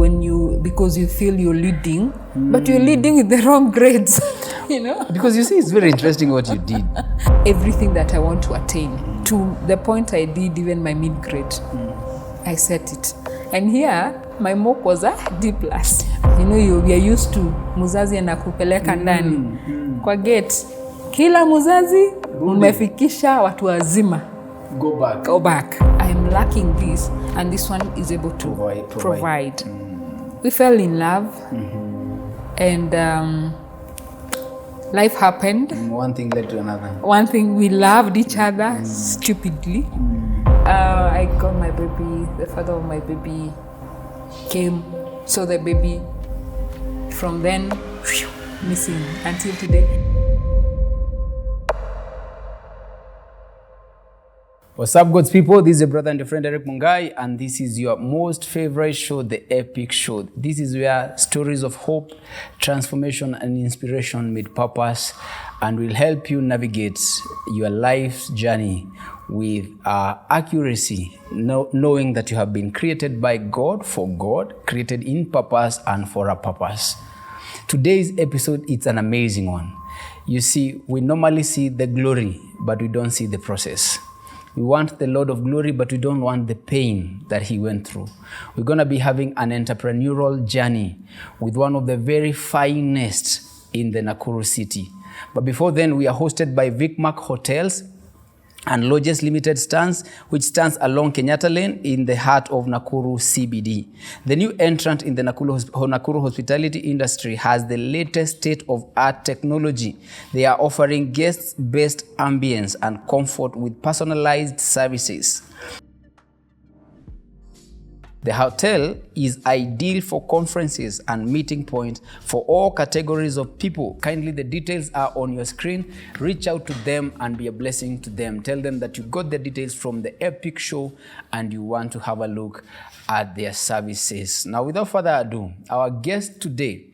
because you feel you're leading, but you're leading with the wrong grades, Because you see, it's very interesting what you did. Everything that I want to attain, to the point I did even my mid-grade, I set it. And here, my mock was a D+. We are used to muzazi anakupeleka ndani. Kwa gate, kila muzazi umefikisha watu wazima. Go back. I am lacking this, and this one is able to provide. We fell in love, and life happened. One thing led to another. One thing, we loved each other stupidly. I got my baby. The father of my baby came, saw the baby. From then, missing until today. What's up, God's people? This is your brother and your friend Eric Mungai, and this is your most favorite show, The Epic Show. This is where stories of hope, transformation, and inspiration meet purpose, and will help you navigate your life's journey with accuracy, knowing that you have been created by God for God, created in purpose and for a purpose. Today's episode, it's an amazing one. You see, we normally see the glory, but we don't see the process. We want the Lord of glory, but we don't want the pain that he went through. We're going to be having an entrepreneurial journey with one of the very finest in the Nakuru city. But before then, we are hosted by Vicmark Hotels and Lodges Limited stands, which stands along Kenyatta Lane in the heart of Nakuru CBD. The new entrant in the Nakuru hospitality industry has the latest state-of-art technology. They are offering guest-based ambience and comfort with personalized services. The hotel is ideal for conferences and meeting points for all categories of people. Kindly, the details are on your screen. Reach out to them and be a blessing to them. Tell them that you got the details from The Epic Show and you want to have a look at their services. Now, without further ado, our guest today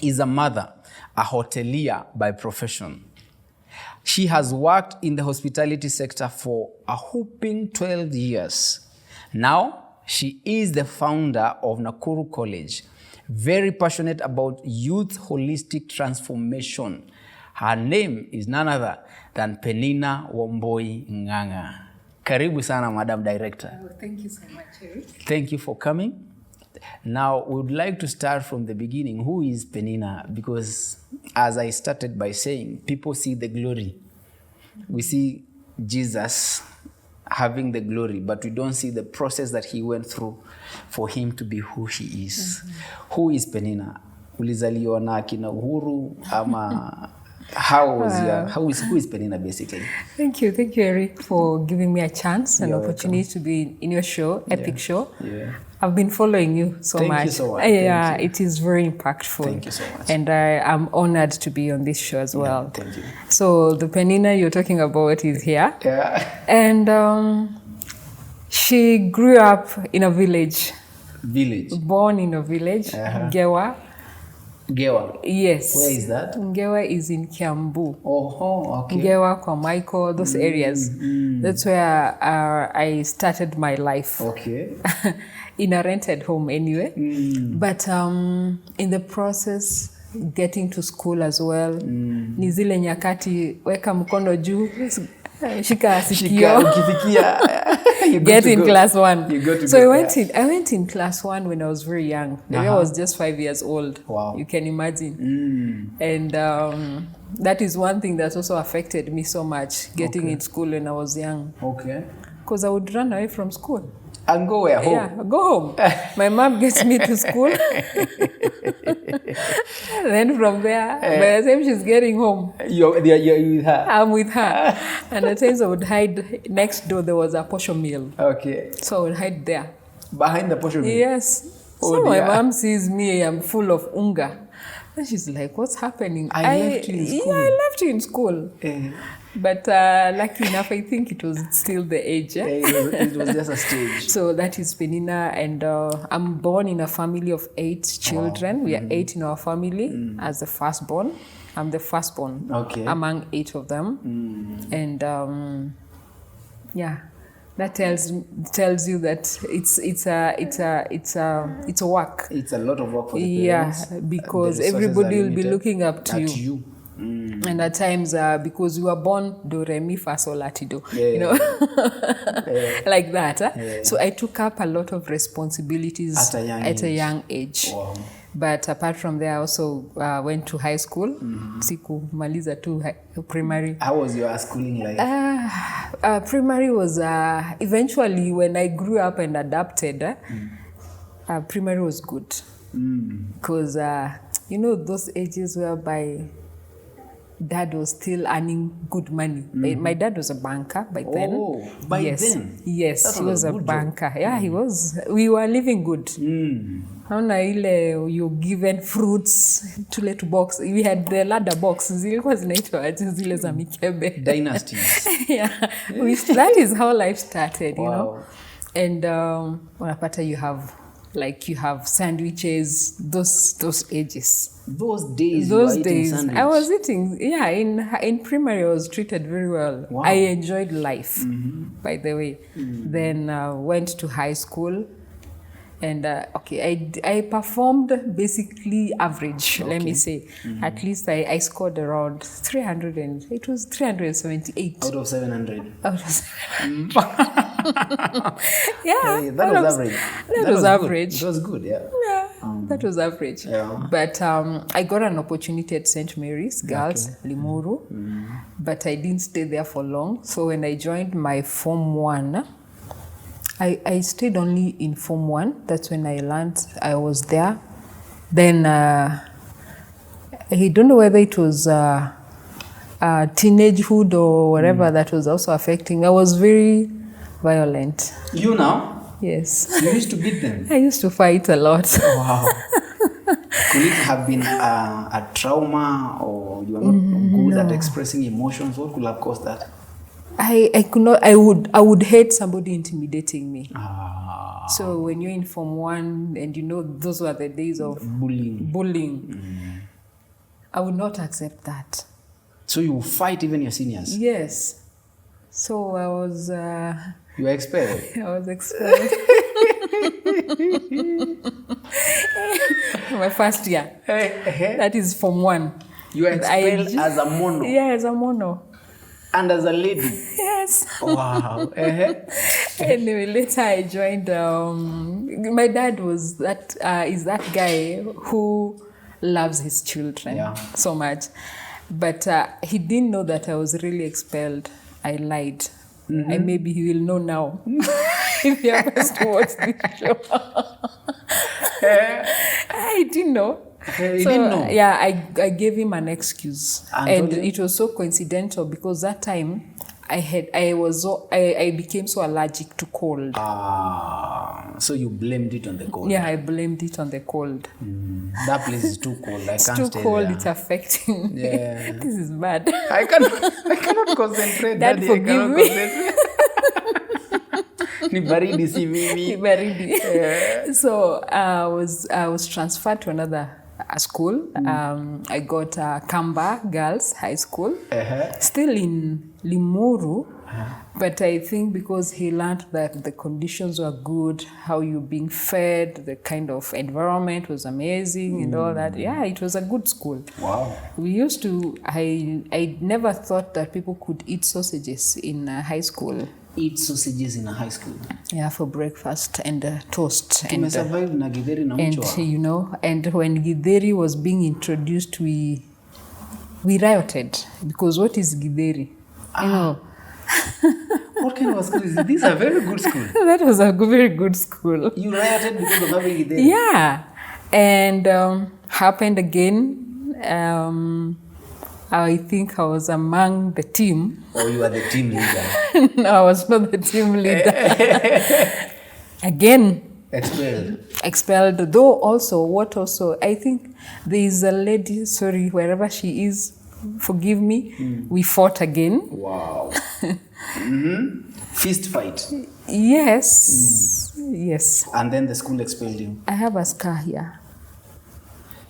is a mother, a hotelier by profession. She has worked in the hospitality sector for a whopping 12 years. Now, she is the founder of Nakuru College, very passionate about youth holistic transformation. Her name is none other than Peninah Wamboi Ng'ang'a. Karibu sana, Madam Director. Oh, thank you so much, Eric. Thank you for coming. Now, we would like to start from the beginning. Who is Peninah? Because as I started by saying, people see the glory. We see Jesus having the glory, but we don't see the process that he went through for him to be who he is. Who is Peninah? Ulizaliwa na kina Uhuru ama who is Peninah basically? Thank you, Eric, for giving me a chance, an opportunity to be in your show, Epic Show. Yeah. I've been following you so much. Thank you so much. Yeah, it is very impactful. Thank you so much. And I'm honored to be on this show as well. Yeah, thank you. So the Peninah you're talking about is here. Yeah. And she grew up in a village. Born in a village, Gewa. Gewa? Yes. Where is that? Gewa is in Kiambu. Oh, okay. Gewa, Kwa Michael, those areas. That's where I started my life. Okay. In a rented home anyway. But in the process, getting to school as well, ni zile nyakati weka mkono juu, shika sikio. Get in class 1. So I went in class 1 when I was very young. Maybe I was just 5 years old. Wow. You can imagine. And that is one thing that also affected me so much, getting in school when I was young. Okay. Because I would run away from school. And go where? Home? Yeah, go home. My mom gets me to school. Then from there, by the time she's getting home, you're with her? I'm with her. And at times I would hide. Next door, there was a posho mill. Okay. So I would hide there. Behind the posho mill? Yes. Oh, so dear. my mom sees me, I'm full of unga. And she's like, what's happening? I left you in school. Yeah, I left you in school. But lucky enough, I think it was still the age. It was just a stage. So that is Peninah, and I'm born in a family of 8 children. Wow. We are 8 in our family as the firstborn. I'm the firstborn among 8 of them. And yeah, that tells you that it's a work. It's a lot of work for the parents. Yeah, because The resources everybody are will be limited looking up to you. And at times, because you were born do re mi fa sol la ti do, you know, like that. So I took up a lot of responsibilities at a young age. Wow. But apart from there, I also went to high school. Sikumaliza tu primary. How was your schooling like? Primary was eventually when I grew up and adapted. Primary was good because you know those ages whereby dad was still earning good money. My dad was a banker by then. Oh, by then? Yes, he was a banker. Job. Yeah, he was. We were living good. Hauna ile you given fruits tule to box. We had the ladder box. Zilikuwa zinaitwa zile za mikebe. Dynasties. Yeah. That is how life started, you know. And unapata you have sandwiches, those ages. Those days I was eating, in primary I was treated very well. Wow. I enjoyed life, by the way. Then went to high school and I performed basically average, let me say. At least I scored around 300 and it was 378. Out of 700. Out of 700. Yeah. Hey, that was average. That was average. That was good, yeah. Yeah, that was average. Yeah. But I got an opportunity at St. Mary's Girls, Limuru, but I didn't stay there for long. So when I joined my Form 1, I stayed only in Form 1. That's when I learned I was there. Then I don't know whether it was teenagehood or whatever that was also affecting. I was very violent. You now? Yes. You used to beat them? I used to fight a lot. Wow. Could it have been a trauma or you are not good at expressing emotions? What could have caused that? I could not. I would hate somebody intimidating me. So when you're in Form 1 and you know those were the days of bullying, I would not accept that. So you fight even your seniors? Yes. So I was... you were expelled? I was expelled. My first year. That is Form 1. You were expelled as a mono? Yeah, as a mono. And as a lady? Yes. Wow. Anyway, later I joined... my dad is that guy who loves his children so much. But he didn't know that I was really expelled. I lied. And maybe he will know now if he happens to watch this show. I didn't know. He didn't know? Yeah, I gave him an excuse. And it was so coincidental because that time I became so allergic to cold. So you blamed it on the cold? Yeah, I blamed it on the cold. That place is too cold. I can't stay there. It's too cold. It's affecting. Yeah. This is bad. I cannot concentrate. Dad, forgive me. Ni baridi si mimi. Ni baridi. So I was transferred to another school. I got Kamba Girls High School. Still in Limuru. But I think because he learned that the conditions were good, how you're being fed, the kind of environment was amazing and all that. Yeah, it was a good school. Wow. We used to, I never thought that people could eat sausages in high school. Eat sausages in a high school? Yeah, for breakfast and toast. And survived na githeri na mchwa. And you know, and when githeri was being introduced, we rioted. Because what is githeri? You know. What kind of school is it? This is a very good school. That was a very good school. You rioted because of having it there? Yeah. And happened again. I think I was among the team. Oh, you were the team leader? No, I was not the team leader. Again. Expelled. Though also, I think there is a lady, sorry, wherever she is, forgive me, we fought again. Wow. Fist fight? Yes. Yes. And then the school expelled you? I have a scar here.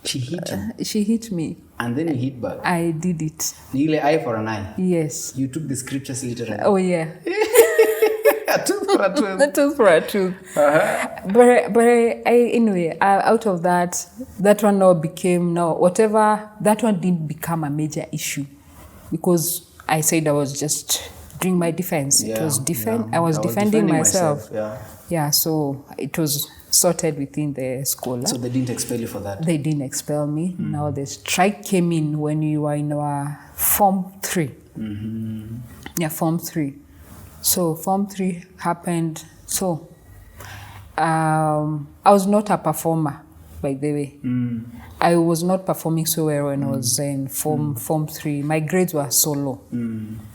She hit you? She hit me. And then you hit back? I did it. Nearly eye for an eye? Yes. You took the scriptures literally? Oh, yeah. A tooth for a tooth. A tooth for a tooth. But anyway, out of that one now became, whatever, that one didn't become a major issue because I said I was just doing my defense. Yeah, It was yeah. I was defending myself. Yeah. Yeah, so it was sorted within the school. So they didn't expel you for that? They didn't expel me. Now the strike came in when you were in our Form 3. Yeah, Form 3. So Form 3 happened. So I was not a performer, by the way. I was not performing so well when I was in Form 3. My grades were so low.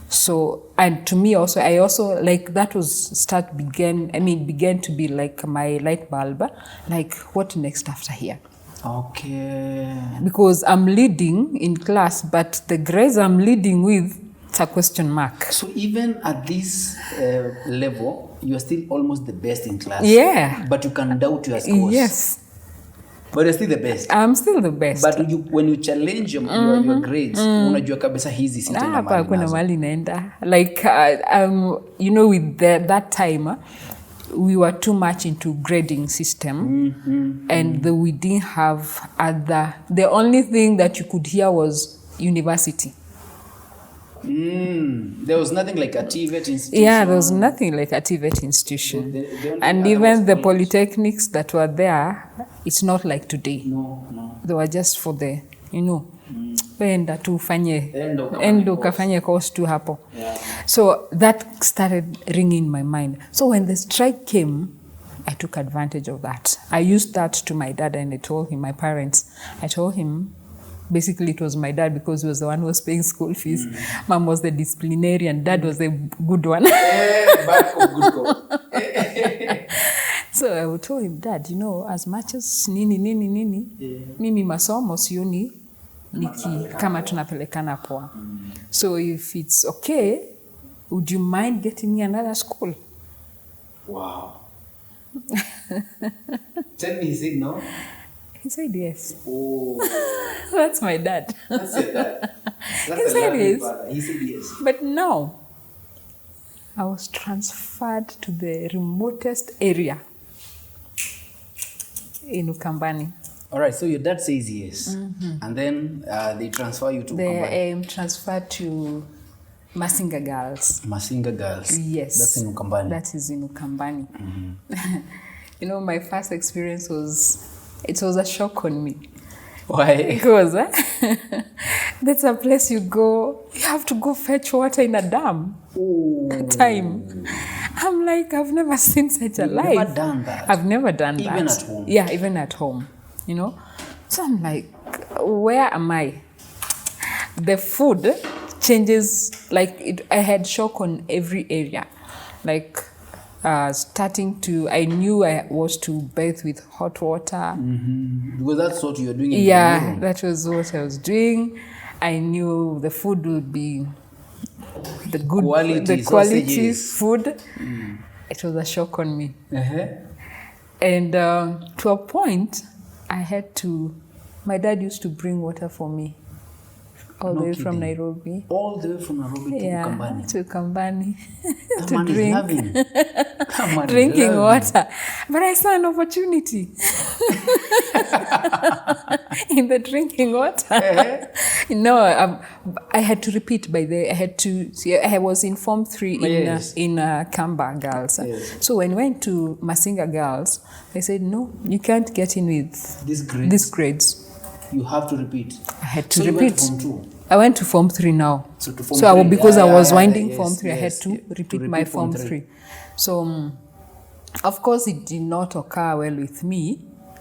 So, and to me also, I also, like, that was began to be like my light bulb. Like, what next after here? Okay. Because I'm leading in class, but the grades I'm leading with, it's a question mark. So even at this level, you are still almost the best in class. Yeah. But you can doubt your scores. Yes. But you're still the best. I'm still the best. But when you challenge your grades, unajua kabisa hizi sitaenda mahali kuna nazo. mahali naenda. Like, you know, with that time, we were too much into grading system, and we didn't have the only thing that you could hear was university. There was nothing like a TVET institution. Yeah, there was nothing like a TVET institution. And even the polytechnics that were there, it's not like today. No. They were just for the, you know, enda tu ufanye, Endo ukafanye course tu hapo. Yeah. So that started ringing in my mind. So when the strike came, I took advantage of that. I used that to my dad and I told him, my parents, I told him, basically it was my dad because he was the one who was paying school fees. Mom was the disciplinarian, dad was the good one. Bad cop, good cop. So I would tell him, Dad, you know, as much as nini, mimi masomo sioni kama tunapelekana poa. So if it's okay, would you mind getting me another school? Wow. Tell me, he said no? He said yes. Oh. That's my dad. That's your dad. That's He said yes. Father. He said yes. But no, I was transferred to the remotest area in Ukambani. All right, so your dad says yes. And then they transfer you to Ukambani. They transferred to Masinga Girls. Masinga Girls. Yes. That's in Ukambani. That is in Ukambani. You know, my first experience was a shock on me. Why? Because that's a place you go, you have to go fetch water in a dam. Time. I'm like, I've never seen such a life. Never done that. I've never done that. Even at home. Yeah, even at home. You know? So I'm like, where am I? The food changes, like I had shock on every area. Like I knew I was to bathe with hot water. Because that's what you're doing in Yeah, the room. that was what I was doing. I knew the food would be the good quality sausages. food. It was a shock on me. And to a point, my dad used to bring water for me all the way from Nairobi. All the way from Nairobi to Ukambani. To Ukambani. That man is loving. That man Drinking is loving. water. But I saw an opportunity in the drinking water. No, I had to repeat I was in Form 3 in Kamba Girls. Yes. So when I went to Masinga Girls, they said, no, you can't get in with these grades. You have to repeat. I had to so repeat. You went to Form 2? I went to Form 3 now. So to Form 3. Because I was winding yes, Form 3, I had to repeat my Form 3. So, of course, it did not occur well with me,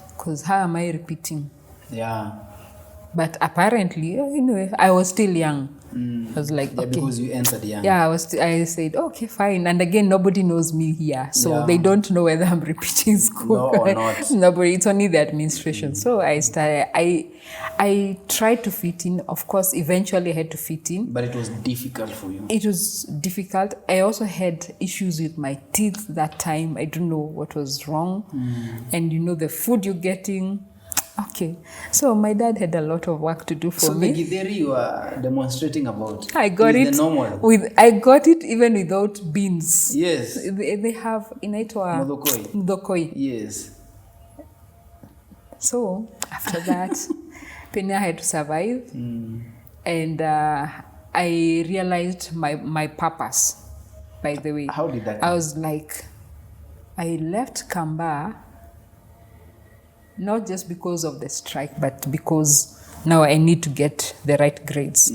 because how am I repeating? Yeah. But apparently, anyway, I was still young. I was like, okay. Because you entered young. Yeah, I said, okay, fine. And again, nobody knows me here. So they don't know whether I'm repeating school. No or not. Nobody, it's only the administration. So I tried to fit in. Of course, eventually I had to fit in. But it was difficult for you. It was difficult. I also had issues with my teeth that time. I don't know what was wrong. And you know, the food you're getting, Okay. So my dad had a lot of work to do for So me. the githeri you are demonstrating about I got is it the normal. I got it even without beans. Yes. They have inaitwa mudhokoi. Yes. So after that, Peninah had to survive, and I realized my purpose. By the way, How did that I was like, I left Kamba not just because of the strike, but because now I need to get the right grades.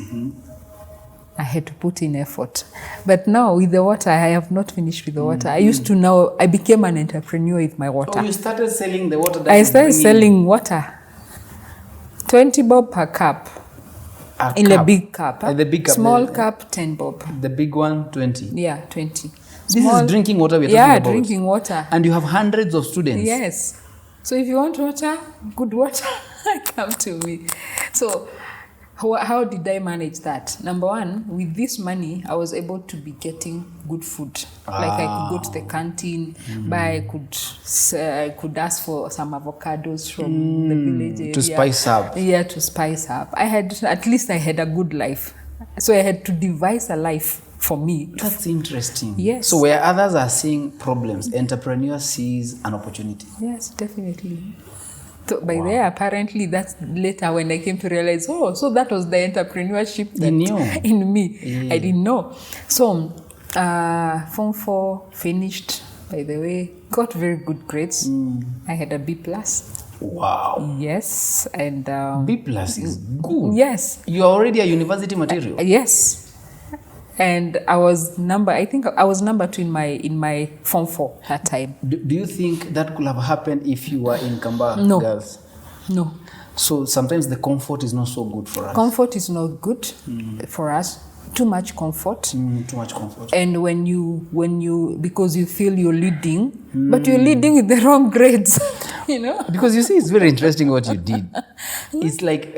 I had to put in effort. But now with the water, I have not finished with the water. I used to now, I became an entrepreneur with my water. Oh, you started selling the water that I you started bring in? selling water. 20 bob per cup. In a big cup. The big cup. Small cup, 10 bob. The big one, 20. Yeah, 20. This is drinking water we're talking about. Yeah, drinking water. And you have hundreds of students. Yes. So if you want water, good water, come to me. So how did I manage that? Number one, with this money, I was able to be getting good food. Like I could go to the canteen, buy, I could ask for some avocados from the village area. To spice up. Yeah, to spice up. At least I had a good life. So I had to devise a life for me. That's interesting. Yes. So where others are seeing problems, entrepreneur sees an opportunity. Yes, definitely. So by there, apparently, that's later when I came to realize, so that was the entrepreneurship that in me. Yeah. I didn't know. So Form 4 finished, by the way, got very good grades. I had a B+. Wow. Yes. And B+ is good. Yes. You're already a university material. Yes. And I was number 2 in my Form 4 that time. Do you think that could have happened if you were in Kamba girls? No. So sometimes the comfort is not so good for us. Comfort is not good for us. Too much comfort. Too much comfort. And when you because you feel you're leading, but you're leading with the wrong grades. Because you see, it's very interesting what you did. It's like,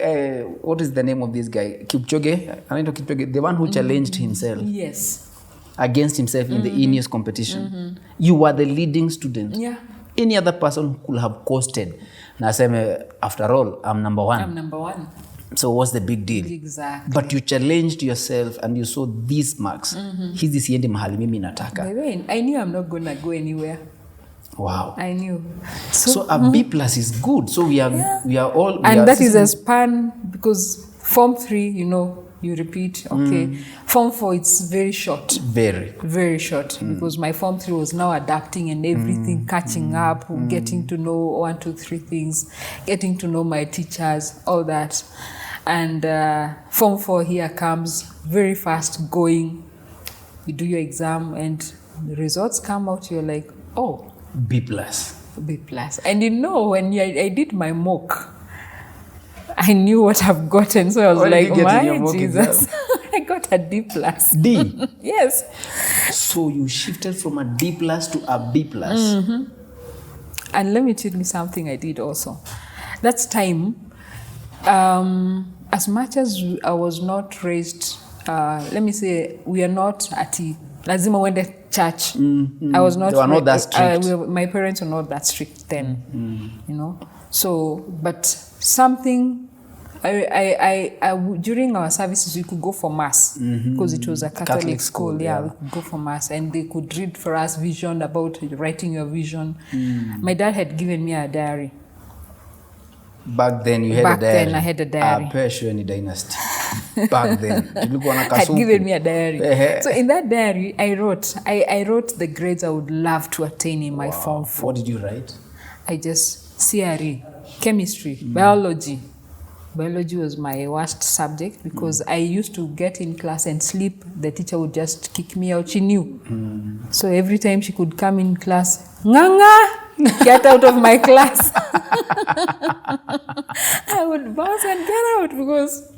what is the name of this guy? Kipchoge, the one who challenged himself. Yes. Against himself in the Ineos competition. You were the leading student. Yeah. Any other person could have coasted. Now, after all, I'm number one. I'm number one. So what's the big deal? Exactly. But you challenged yourself and you saw these marks. Hizi siendi mahali mimi nataka. By the way, I knew I'm not going to go anywhere. Wow. I knew. So a B+ is good. So we are all... And that is a span, because Form 3, you repeat, okay. Form 4, it's very short. Very. Very short, because my Form 3 was now adapting and everything, catching up, getting to know 1, 2, 3 things, getting to know my teachers, all that. And Form 4 here comes very fast going. You do your exam and the results come out, you're like, oh. B+. B+. And when I did my mock, I knew what I've gotten. So I was like, my Jesus. I got a D+. D? Yes. So you shifted from a D+ to a B+. And let me tell you something I did also. That's time, as much as I was not raised, let me say, we are not at lazima wende church. I was not. They were not that strict. My parents were not that strict then, So, but something, during our services, we could go for mass because it was a Catholic school. Yeah, we could go for mass, and they could read for us vision about writing your vision. My dad had given me a diary. Back then you had a diary. Back then I had a diary. Pesho ni dynasty. Back then. Had given me a diary. So in that diary, I wrote the grades I would love to attain in my Form 4. What did you write? I just, CRE, chemistry, biology. Biology was my worst subject because I used to get in class and sleep. The teacher would just kick me out. She knew. So every time she could come in class, Nganga, get out of my class. I would bounce and get out because...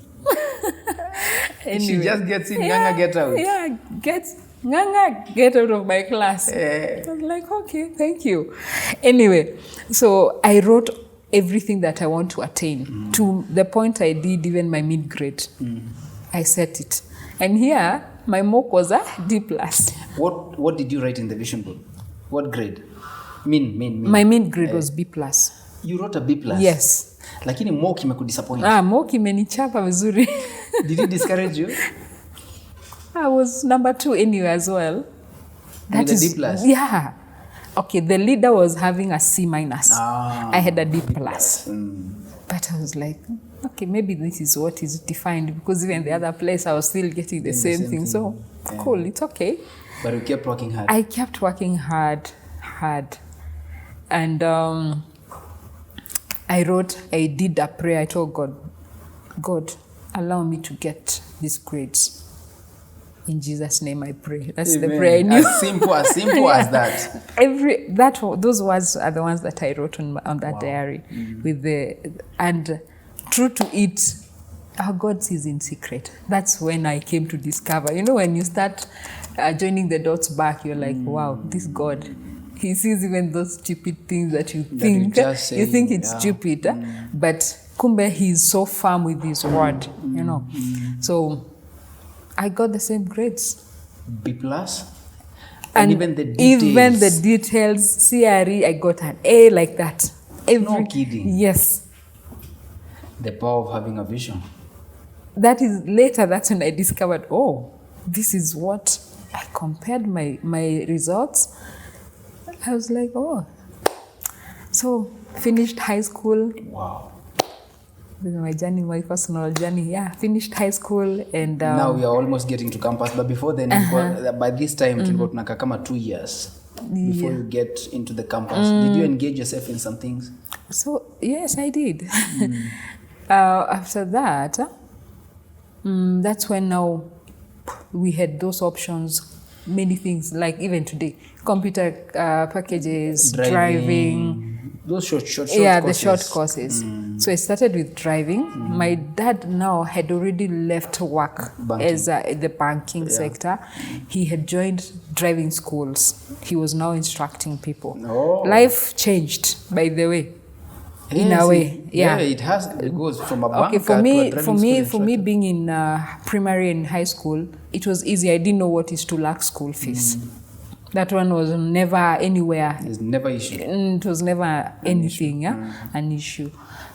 Anyway, she just gets in, Nganga, get out. Yeah, Nganga, get out of my class. I was like, okay, thank you. Anyway, so I wrote everything that I want to attain to the point I did even my mid-grade. I set it. And here, my mock was a D+. What did you write in the vision board? What grade? Mean. My mid-grade was B+. You wrote a B+? Yes. Lakini mock imekudisappoint. Mock imenichapa vizuri. Did it discourage you? I was number 2 anyway as well. With a D plus? Yeah. Okay, the leader was having a C minus. I had a D plus. But I was like, okay, maybe this is what is defined, because even the other place I was still getting the same thing. So, cool, it's okay. But you kept working hard. I kept working hard. And I did a prayer. I told God, allow me to get these grades. In Jesus' name I pray. That's Amen. the prayer I knew. As simple as that. Those words are the ones that I wrote on that diary. And true to it, our God sees in secret. That's when I came to discover. You know, when you start joining the dots back, you're like, wow, this God, He sees even those stupid things that you think it's stupid. But kumbe, He's so firm with His word, you know. So I got the same grades. B plus? And even the details. CRE, I got an A like that. No kidding. Yes. The power of having a vision. That is later, that's when I discovered, this is what I compared my results. I was like, So, finished high school. Wow. This is my journey, my personal journey. Yeah, finished high school and... now we are almost getting to campus. But before then, by this time, tulikuwa tunakaa kama 2 years before you get into the campus. Did you engage yourself in some things? So, yes, I did. After that, that's when now we had those options, many things, like even today, computer packages, driving. Those short courses. Yeah, the short courses. So I started with driving. My dad now had already left work as the banking sector. He had joined driving schools. He was now instructing people. Life changed, by the way. In a way, it has. It goes from a banker to a driving school. For me, being in primary and high school, it was easy. I didn't know what is to lack school fees. That one was never anywhere. It's never issue. It was never anything, an issue.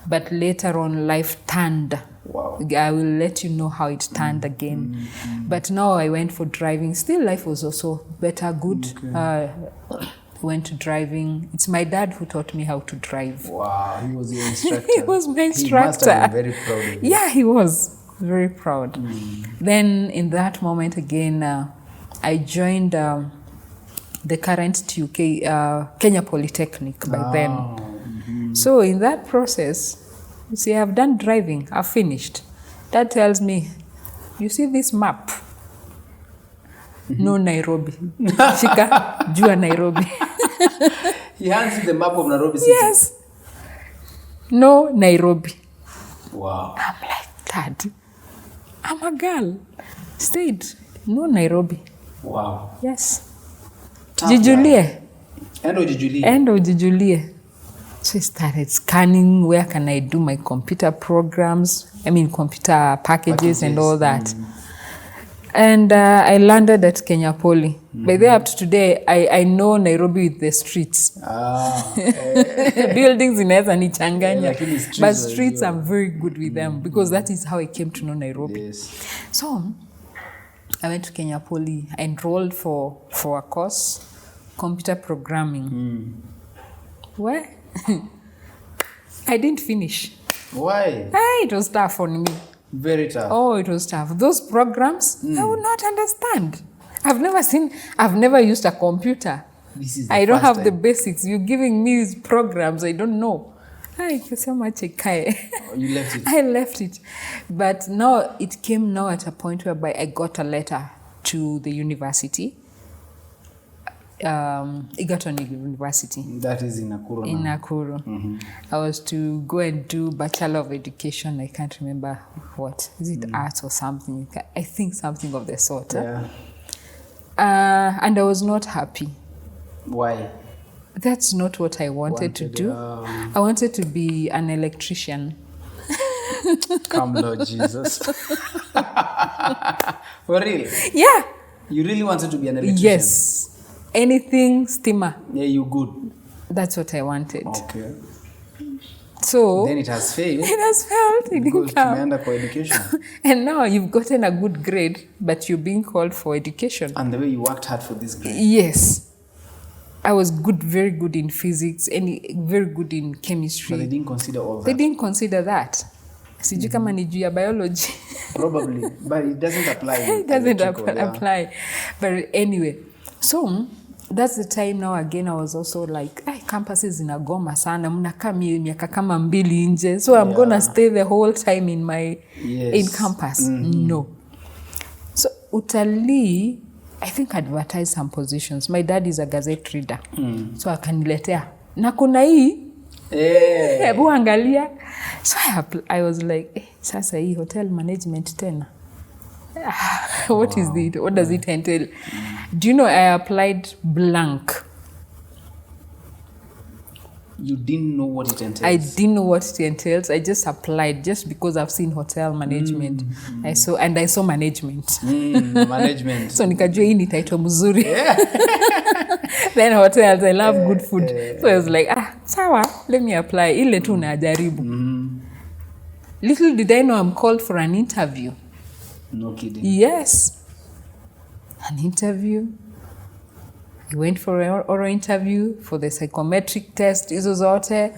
But later on, life turned. Wow. I will let you know how it turned again. But now I went for driving. Still, life was also better, good. Went to driving. It's my dad who taught me how to drive. Wow, he was your instructor. He was my instructor. He must have been very proud of you. Yeah, he was very proud. Then in that moment again, I joined the current TUK, Kenya Polytechnic by then. So in that process, you see, I've done driving, I've finished. That tells me, you see this map? No Nairobi. Shika, jua Nairobi. He hands you the map of Nairobi City. Yes. No Nairobi. Wow. I'm like, Dad, I'm a girl. State, no Nairobi. Wow. Yes. Jijulie. End of Jijulie. So I started scanning, where can I do my computer programs, computer packages and all that. And I landed at Kenya Poly. By the way, up to today, I know Nairobi with the streets. Buildings inaweza nichanganya. But streets, I'm very good with them because that is how I came to know Nairobi. Yes. So I went to Kenya Poly. I enrolled for a course, computer programming. Where? I didn't finish. Why? It was tough on me. Very tough. Oh, it was tough. Those programs, I would not understand. I've never used a computer. This is the I don't first have time. the basics. You're giving me these programs, I don't know. So much You left it. I left it. But now it came now at a point whereby I got a letter to the university. Egerton University. That is in Nakuru. In Nakuru. I was to go and do Bachelor of Education. I can't remember what. Is it arts or something? I think something of the sort. Yeah. And I was not happy. Why? That's not what I wanted to do. I wanted to be an electrician. Come, Lord Jesus. For real? Yeah. You really wanted to be an electrician? Yes. Anything steamer. Yeah, you good. That's what I wanted. Okay. So then it has failed. It has failed. It Because didn't come. tumeenda for education. And now you've gotten a good grade, but you're being called for education. And the way you worked hard for this grade. Yes. I was good, very good in physics and very good in chemistry. But they didn't consider all that. They didn't consider that. Sijui kama ni juu ya biology. Probably, but it doesn't apply. It doesn't electrical, yeah. apply. But anyway, so that's the time now again I was also like, campuses inagoma sana, mnakaa miaka kama 2 nje. So I'm gonna stay the whole time in my in campus. No. So utalii, I think advertise some positions. My dad is a gazette reader. So akaniletea. Na kuna hii hebu angalia. So I was like, sasa hii hotel management tena. What is it? What does it entail? Do you know I applied blank? You didn't know what it entails. I didn't know what it entails. I just applied just because I've seen hotel management. I saw management. Management. So nikajua hii ni title mzuri. Then hotels, I love good food. So I was like, sawa, let me apply. Ile tu najaribu. Little did I know I'm called for an interview. No kidding. Yes. An interview. I went for an oral interview for the psychometric test, hizo zote.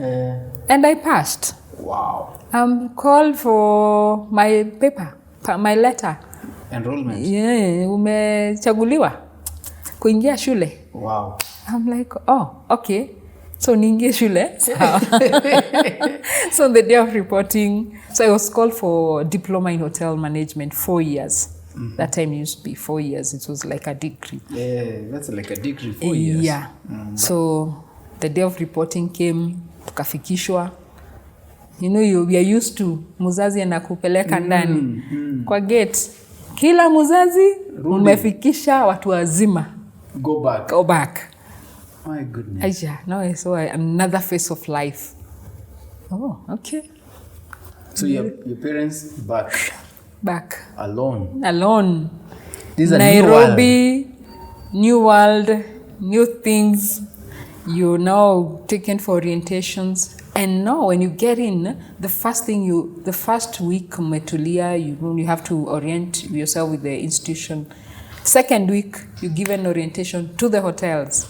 And I passed. Wow. I'm called for my paper, my letter. Enrollment. Yeah, umechaguliwa kuingia shule. Wow. I'm like, oh, okay. So niingie shule. So the day of reporting, so I was called for diploma in hotel management, 4 years. That time used to be 4 years. It was like a degree. Yeah, that's like a degree, 4 years. Yeah. So the day of reporting came, tukafikishwa. You know, we are used to muzazi anakupeleka ndani. Kwa gate, kila muzazi umefikisha watu wazima. Go back. Go back. My goodness. Now I saw another phase of life. Oh, okay. So your parents back alone. This is Nairobi, new world, new things. You're now taken for orientations, and now when you get in, the first week umetulia, you have to orient yourself with the institution. Second week, you give an orientation to the hotels.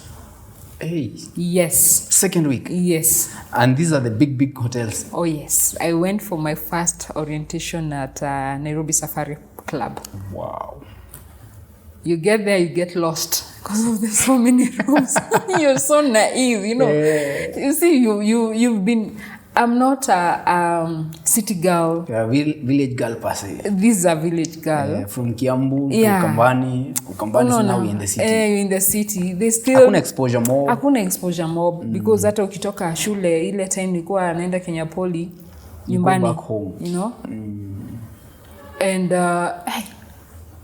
Hey. Yes. Second week? Yes. And these are the big hotels? Oh, yes. I went for my first orientation at Nairobi Safari Club. Wow. You get there, you get lost because of there's so many rooms. You're so naive, you know. Yeah. You see, you've been... I'm not a city girl. You're a village girl per se. This is a village girl. From Kiambu to Ukambani. Ukambani is now in the city. In the city. They still... Hakuna exposure mob. Because hata ukitoka shule, ile time nilikuwa naenda Kenya Poli, nyumbani. You go back home. You know?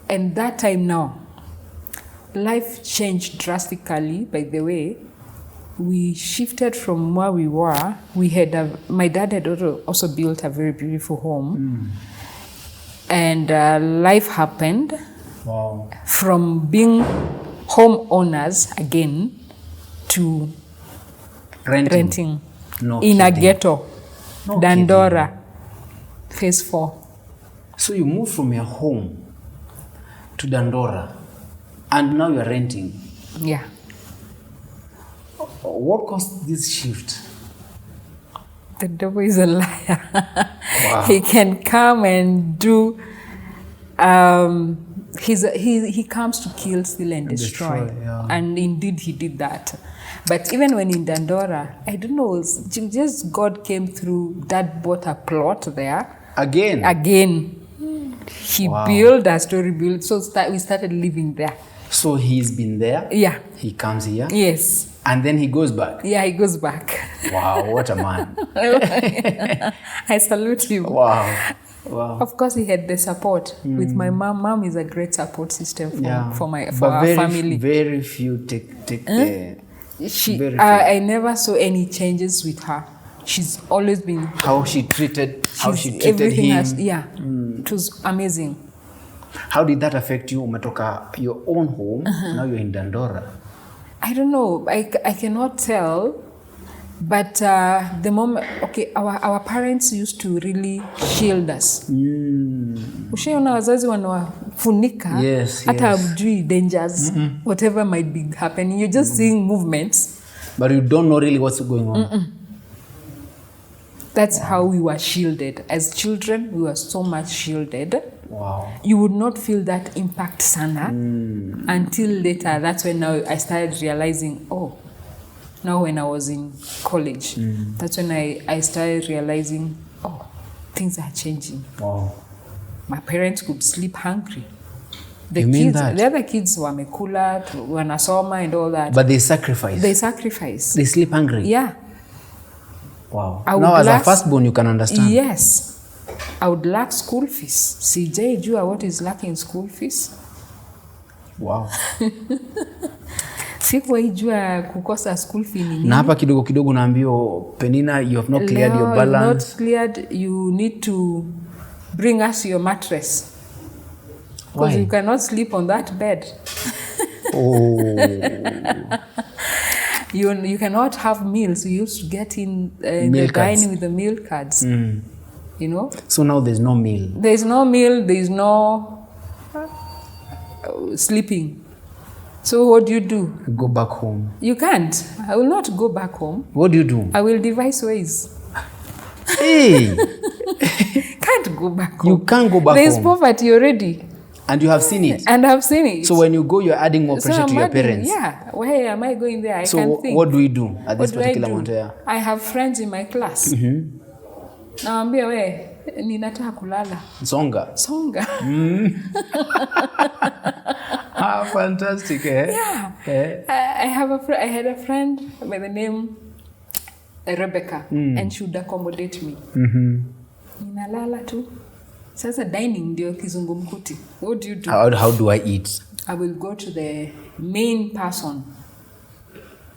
And that time now, life changed drastically, by the way. We shifted from where we were. My dad had also built a very beautiful home. And life happened. Wow. From being homeowners again to renting in a ghetto. Dandora, phase 4. So you moved from your home to Dandora and now you're renting. Yeah. What caused this shift? The devil is a liar. Wow. He can come and do... he comes to kill, steal, and destroy. Yeah. And indeed, he did that. But even when in Dandora, I don't know, just God came through, Dad bought a plot there. Again. He built a story built. So we started living there. So he's been there? Yeah. He comes here? Yes. And then he goes back? Yeah, he goes back. Wow, what a man. I salute him. Wow. Of course, he had the support. With my mom. Mom is a great support system for our family. Very few take I never saw any changes with her. She's always been... How she treated him. It was amazing. How did that affect you? Umetoka your own home, now you're in Dandora. I don't know. I cannot tell. But the moment, okay, our parents used to really shield us. Ushaona wazazi wanawafunika hata hamjui dangers, whatever might be happening. You're just seeing movements. But you don't know really what's going on. That's how we were shielded. As children, we were so much shielded. Wow. You would not feel that impact sana until later. That's when now I started realizing, now when I was in college, that's when I started realizing, things are changing. Wow. My parents could sleep hungry. You mean that? The other kids wamekula, wanasoma and all that. But they sacrifice. They sleep hungry. Yeah. Wow. Now as a firstborn, you can understand. Yes. I would lack school fees. CJ, jua what is lacking school fees? Wow. Sikuwahi jua kukosa school fee ni nini. Na hapa kidogo kidogo naambio, Peninah, you have not cleared your balance. You're not cleared. You need to bring us your mattress. Because you cannot sleep on that bed. You cannot have meals. We used to get in the dining with the meal cards. You know? So now there's no meal. There's no meal. There's no sleeping. So what do? Go back home. You can't. I will not go back home. What do? I will devise ways. Hey! Can't go back home. You can't go back There's home. There's poverty already. And you have seen it. And I've seen it. So when you go, you're adding more pressure to your parents. Yeah. Why am I going there? I can't think. What do we do at this particular moment? I have friends in my class. Naambia ninataka kulala. Songa. Fantastic. Yeah. I had a friend by the name Rebecca, and she would accommodate me. Ninalala tu. Sasa dining ndio kizungumkuti. What do? How do I eat? I will go to the main person.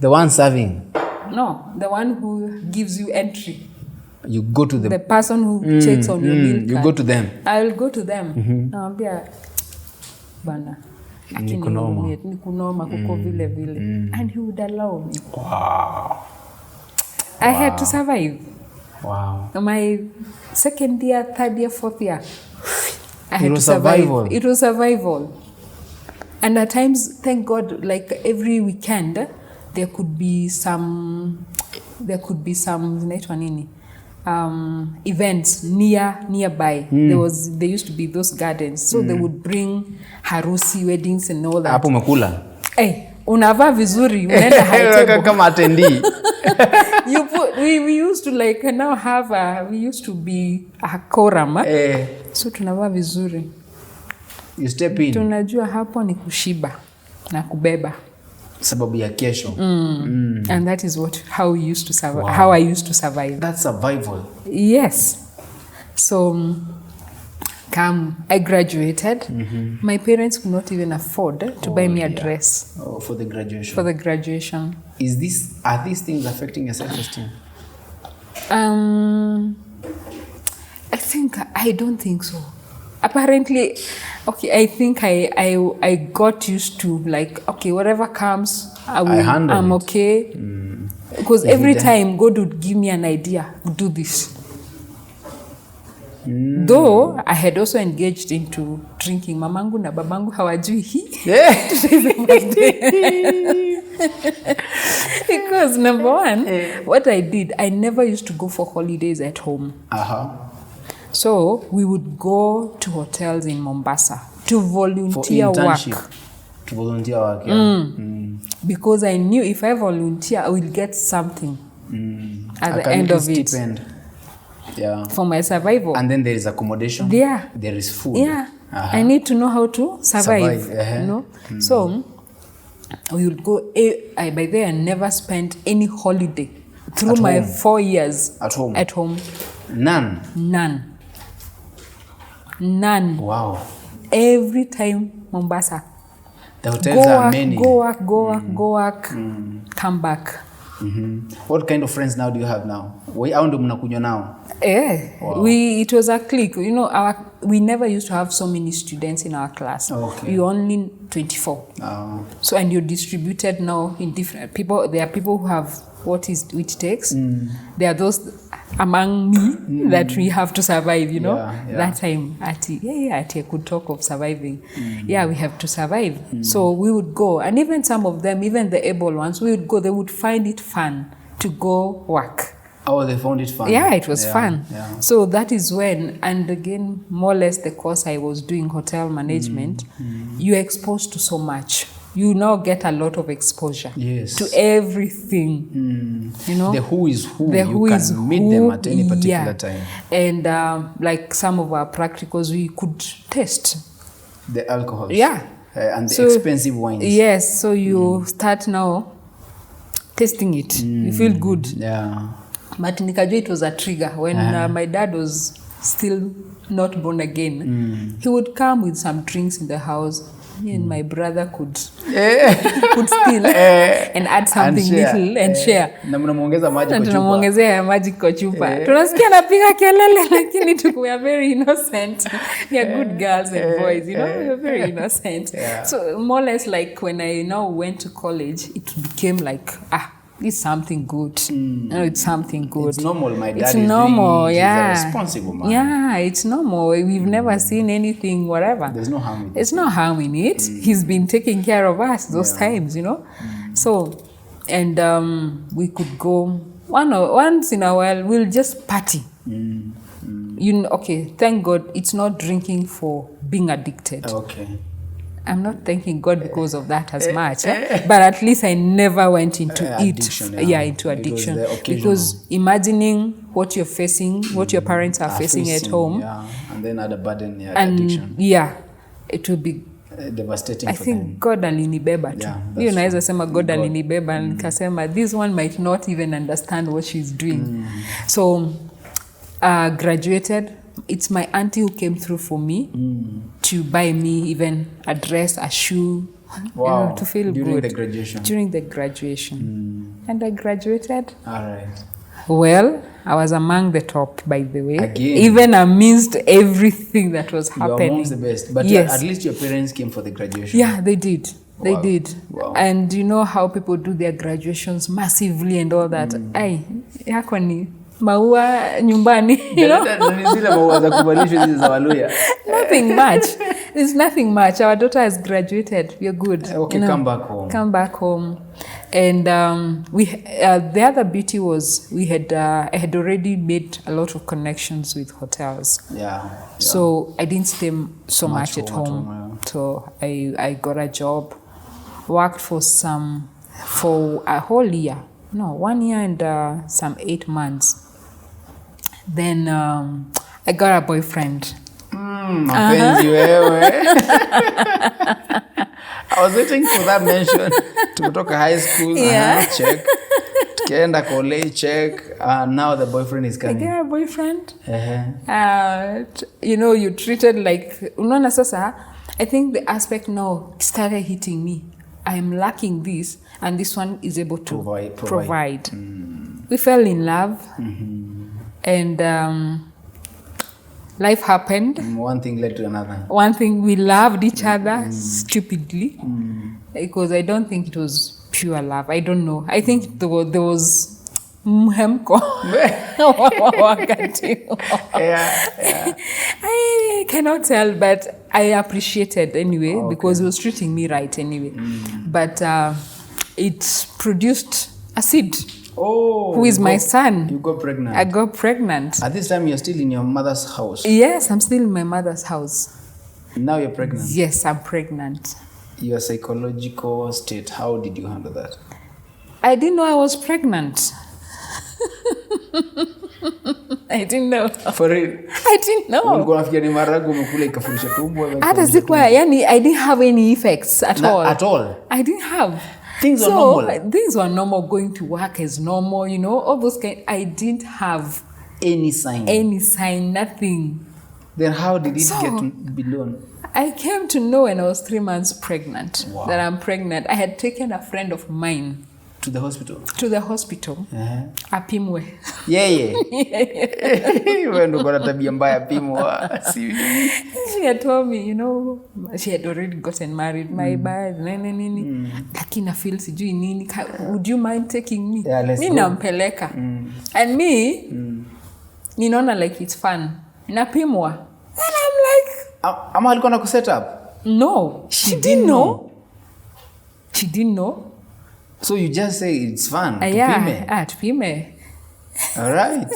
The one serving? No, the one who gives you entry. You go to the person who checks on your meal card. You go to them. I will go to them. Naambia bana nikunoma kuko vile vile. And he would allow me. Wow. I had to survive. Wow. My second year, third year, fourth year, I had to survival. It was survival. And at times, thank God, like every weekend, there could be some events nearby. There used to be those gardens. So they would bring harusi, weddings and all that. Hapo umekula? Unavaa vizuri, unaenda high table. Kama attendee. We used to we used to be a quorum. So tunavaa vizuri. You step in. Tunajua hapo ni kushiba na kubeba. Sababu ya kesho. And that is how we used to survive. Wow. How I used to survive. That's survival. Yes. So I graduated. My parents could not even afford to buy me a dress. For the graduation. For the graduation. Are these things affecting your self-esteem? I don't think so. Apparently, I think I got used to whatever comes, I'm okay. Because every time God would give me an idea, do this. Though I had also engaged into drinking. Mamangu na babangu hawajui hii. Because number one, what I did, I never used to go for holidays at home. So we would go to hotels in Mombasa to volunteer work. To volunteer work, yeah. Because I knew if I volunteer, I will get something at the end of it. Stipend. Yeah. For my survival. And then there is accommodation. Yeah. There is food. Yeah. I need to know how to survive. You know? So we would go. By then, I never spent any holiday through my 4 years at home. None. Wow. Every time Mombasa. The hotels are many. Go work, come back. What kind of friends now do you have now? How do mnakunywa now? Yeah, Wow. it was a clique. You know, we never used to have so many students in our class. Okay. We only 24. Oh. So, and you're distributed now in different people. There are people who have what it takes. There are those among me that we have to survive, you know. Yeah. That time, I could talk of surviving. Yeah, we have to survive. So we would go. And even some of them, even the able ones, we would go. They would find it fun to go work. Oh, they found it fun. Yeah, it was fun. Yeah. So that is when, and again, more or less the course I was doing, hotel management, you're exposed to so much. You now get a lot of exposure to everything. You know, the who is who. The who you is can meet who, them at any particular time. And like some of our practicals, we could test the alcohols. Yeah. And the expensive wines. Yes. So you start now tasting it. You feel good. Yeah. But nikajua it was a trigger when my dad was still not born again. He would come with some drinks in the house. Me and my brother could steal and add something little and share. Na mnamuongeza maji kwa chupa. Tunamuongezea maji kwa chupa. Tunasikia anapiga kelele lakini we are very innocent. We are good girls and boys, you know, we are very innocent. So more or less like when I now went to college, it became like, it's something good. No, it's something good. It's normal. My dad it's is normal, doing it. yeah. He's a responsible man. Yeah, it's normal. We've never seen anything, whatever. There's no harm in it. It's no harm in it. He's been taking care of us those times, you know. So, and we could go once in a while. We'll just party. You know, okay, thank God it's not drinking for being addicted. Okay. I'm not thanking God because of that as much, but at least I never went into addiction, into addiction. Because imagining what you're facing, what your parents are facing at home, and then add a burden, and addiction. It will be devastating. I think God alinibeba tu. Hiyo naweza sema God alinibeba, nikasema this one might not even understand what she's doing. So graduated. It's my auntie who came through for me to buy me even a dress, a shoe, wow. You know, to feel during good. During the graduation. And I graduated. All right. Well, I was among the top, by the way. Again. Even amidst everything that was happening. You are amongst the best. But at least your parents came for the graduation. Yeah, they did. They did. Wow. And you know how people do their graduations massively and all that. Yako ni maua nyumbani, you know? Nothing much. There's nothing much. Our daughter has graduated. We are good. Okay, you know? come back home. Come back home. And the other beauty was I had already made a lot of connections with hotels. Yeah. So I didn't stay so much at home. So I got a job, worked for a whole year. No, 1 year and some 8 months. Then I got a boyfriend. Mapenzi wewe. I was waiting for that mention. Tumetoka high school, check. Tukaenda college, check. Now the boyfriend is coming. I got a boyfriend. You know, you treated like... Unaona sasa, I think the aspect now started hitting me. I am lacking this, and this one is able to provide. We fell in love. And life happened. One thing led to another. One thing, we loved each other stupidly. Because I don't think it was pure love. I don't know. I think there was mhemko. I cannot tell, but I appreciated anyway because he was treating me right anyway. But it produced a seed. Who is my son. You got pregnant. I got pregnant. At this time, you're still in your mother's house. Yes, I'm still in my mother's house. Now you're pregnant. Yes, I'm pregnant. Your psychological state, how did you handle that? I didn't know I was pregnant. I didn't know. For real? I didn't know. I didn't have any effects at all. At all? I didn't have. Things were normal. Things were normal. Going to work is normal, you know, all those kind. I didn't have any sign. Nothing. Then how did it get to be known? I came to know when I was 3 months pregnant that I'm pregnant. I had taken a friend of mine To the hospital? To the hospital. Apimwe. Yeah. Wewe ndo kwa tabia mbaya apimwa. She had told me, you know, she had already gotten married. My bad. Nini. Lakini feel sijui nini. Would you mind taking me? Yeah, let's mi go. nampeleka. And me, ninaona like it's fun. Napimwa. And I'm like... Ama alikuwa na kuset up? No. She didn't know. She didn't know. So you just say it's fun. Yeah, tupime. All right.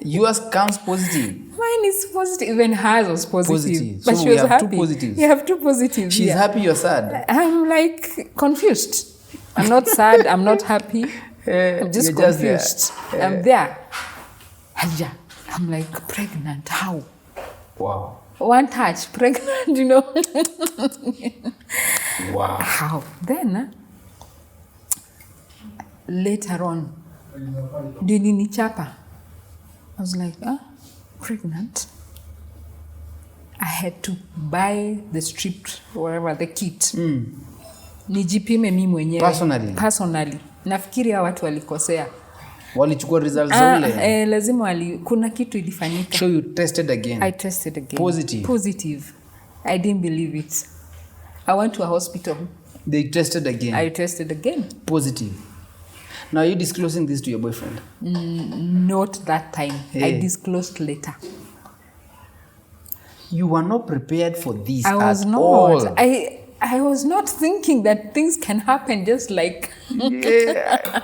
Yours comes positive. Mine is positive. Even hers was positive. But so she was have happy. 2 positives. You have 2 positives. She's happy, you're sad. I'm like confused. I'm not sad. I'm not happy. I'm just confused. I'm there. I'm like pregnant. How? Wow. One touch, pregnant, you know. Wow. How? Then, later on, nilichapa. I was like, pregnant. I had to buy the strip, whatever, the kit. Nijipime mimi mwenyewe. Personally. Nafikiri hao watu walikosea. Walichukua results zile. Lazima kuna kitu ilifanyika. So you tested again? I tested again. Positive. I didn't believe it. I went to a hospital. They tested again? I tested again. Positive. Now are you disclosing this to your boyfriend? Not that time. I disclosed later. You were not prepared for this I was not. All. I was not thinking that things can happen just like... Yeah.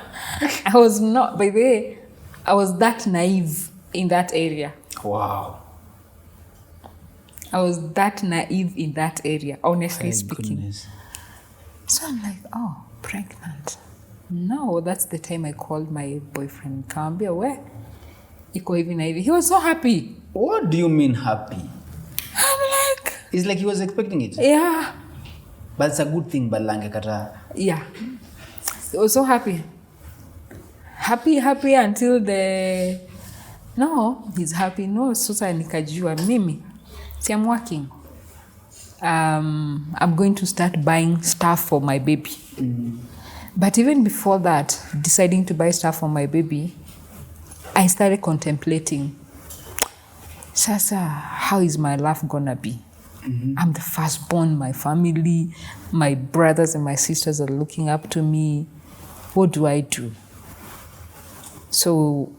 I was not, by the way, I was that naive in that area. Wow. I was that naive in that area, honestly speaking. Goodness. So I'm like, oh, pregnant. No, that's the time I called my boyfriend. Kaambia, where? Iko hivi na hivi. He was so happy. What do you mean happy? I'm like... It's like he was expecting it. Yeah. But it's a good thing, but langekata. Yeah. He was so happy. Happy until the... No, he's happy. No, sasa nikajua mimi. See, I'm working. I'm going to start buying stuff for my baby. But even before that, deciding to buy stuff for my baby, I started contemplating, Sasa, how is my life gonna be? I'm the firstborn, my family, my brothers and my sisters are looking up to me. What do I do? So...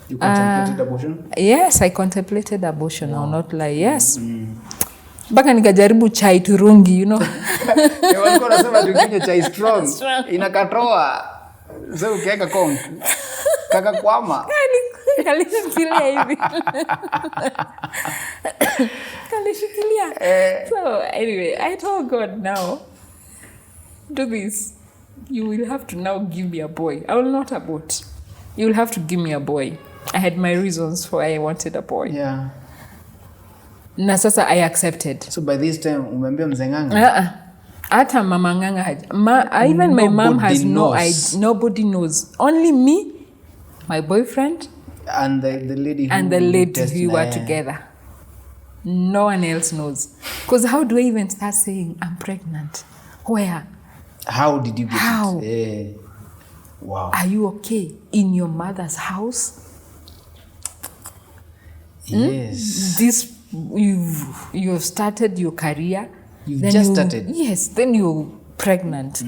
You contemplated abortion? Yes, I contemplated abortion. Wow. I'll not lie. Yes. Baka nikajaribu chai turungi, you know. Walikuwa nasema tukinywa chai strong. Inakatoa. So ukiweka kong. Kaka kwama. Kalishikilia hivi. Kalishikilia. So anyway, I told God now, do this. You will have to now give me a boy. I will not abort. You will have to give me a boy. I had my reasons for why I wanted a boy. Yeah. Na sasa I accepted. So by this time, umembia mzenganga? Hata mama nganga. Even my mom has no idea. Nobody knows. Only me, my boyfriend, and the lady who were together. No one else knows. Because how do I even start saying I'm pregnant? Where? How did you get how? it? Wow. Are you okay? In your mother's house? Yes. This you've started your career. You've just started. Yes, then you're pregnant.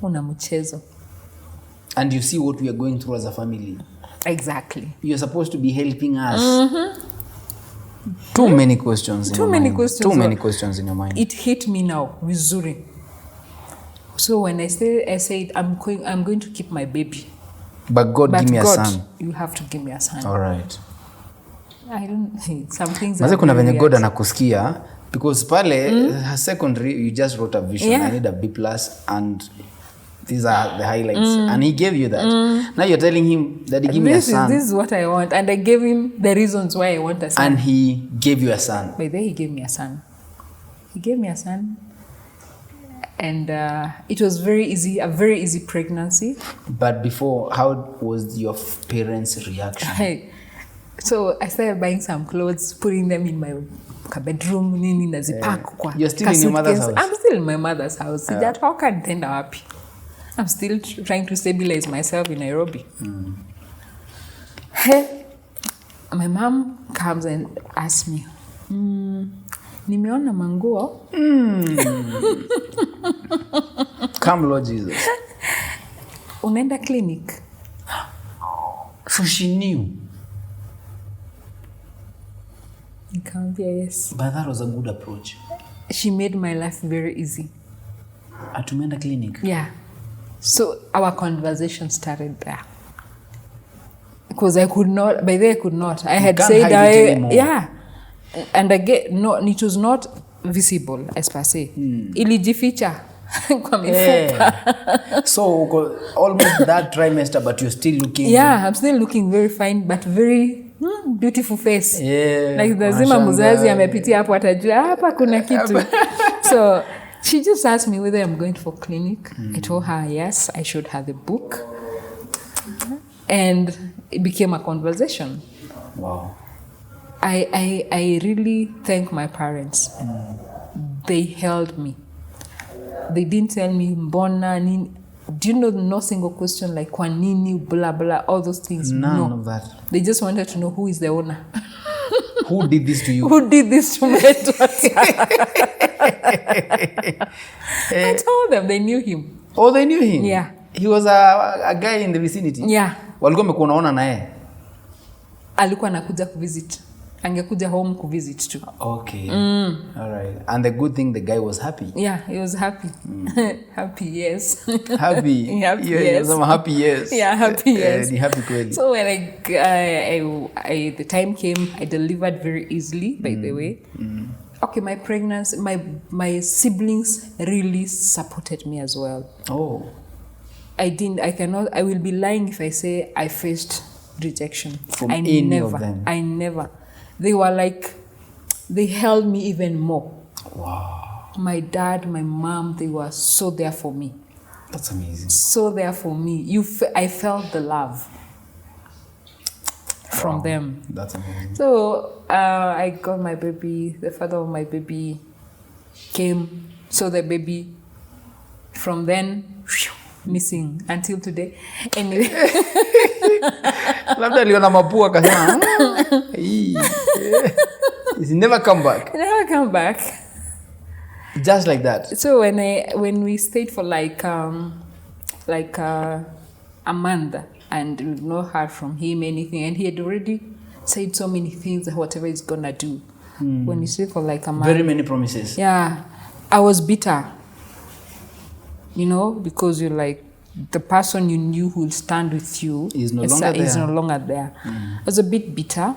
Una mchezo. And you see what we are going through as a family. Exactly. You're supposed to be helping us. Too many questions in your mind. Too many questions in your mind. It hit me now, Missouri. So when I said I'm going to keep my baby. But God, give me a son. You have to give me a son. All right. I don't some things. Maze kuna venye God anakusikia because pale secondary you just wrote a vision. I need a B+ and these are the highlights and he gave you that. Now you're telling him that he give me a son. This is what I want, and I gave him the reasons why I want a son. And he gave you a son. By then he gave me a son. He gave me a son. And it was a very easy pregnancy. But before, how was your parents' reaction? So I started buying some clothes, putting them in my bedroom. You're still in your mother's house? I'm still in my mother's house. Sijatoka nitaenda wapi. I'm still trying to stabilize myself in Nairobi. Hey, my mom comes and asks me, nimeona manguo. Come, Lord Jesus. Unaenda clinic? So she knew. Nikamwambia yes. But that was a good approach. She made my life very easy. Atumeenda clinic? Yeah. So our conversation started there. Because I could not, by then I could not. I had said, yeah. And again, no, it was not visible as per se. Ilijificha. So almost that trimester, but you're still looking. Yeah, I'm still looking very fine, but very beautiful face. Yeah. Like lazima mzazi amepitia hapo atajua hapa kuna kitu. So she just asked me whether I'm going for clinic. I told her yes, I should have the book. And it became a conversation. Wow. I really thank my parents. They held me. They didn't tell me mbona nini. Do you know no single question like kwa nini, blah blah, all those things? None of that. They just wanted to know who is the owner. Who did this to you? Who did this to my daughter? I told them they knew him. Oh, they knew him? Yeah. He was a guy in the vicinity? Yeah. Walikuwa mekunaona na yeye? Alikuwa anakuja kuvisit. Angekuja home kuvisit too. Okay. All right. And the good thing, the guy was happy. Yeah, he was happy. Happy, yes. Happy? Happy, yeah, yes. I'm happy, yes. Yeah, happy, yes. Ni happy kweli. So when I the time came, I delivered very easily, by the way. Okay, my pregnancy, my siblings really supported me as well. Oh. I will be lying if I say I faced rejection. From any of them? I never. They were like, they held me even more. Wow. My dad, my mom, they were so there for me. That's amazing. So there for me. I felt the love from them. That's amazing. So I got my baby. The father of my baby came. So the baby, from then, missing until today. Anyway. Labda aliona mapua akasema he's never come back. Never come back. Just like that. So when we stayed for like a month and we've not heard from him anything, and he had already said so many things that whatever he's gonna do. When you stay for like a month, very many promises. Yeah, I was bitter. You know, because you're like, the person you knew who will stand with you is no longer there. I was a bit bitter,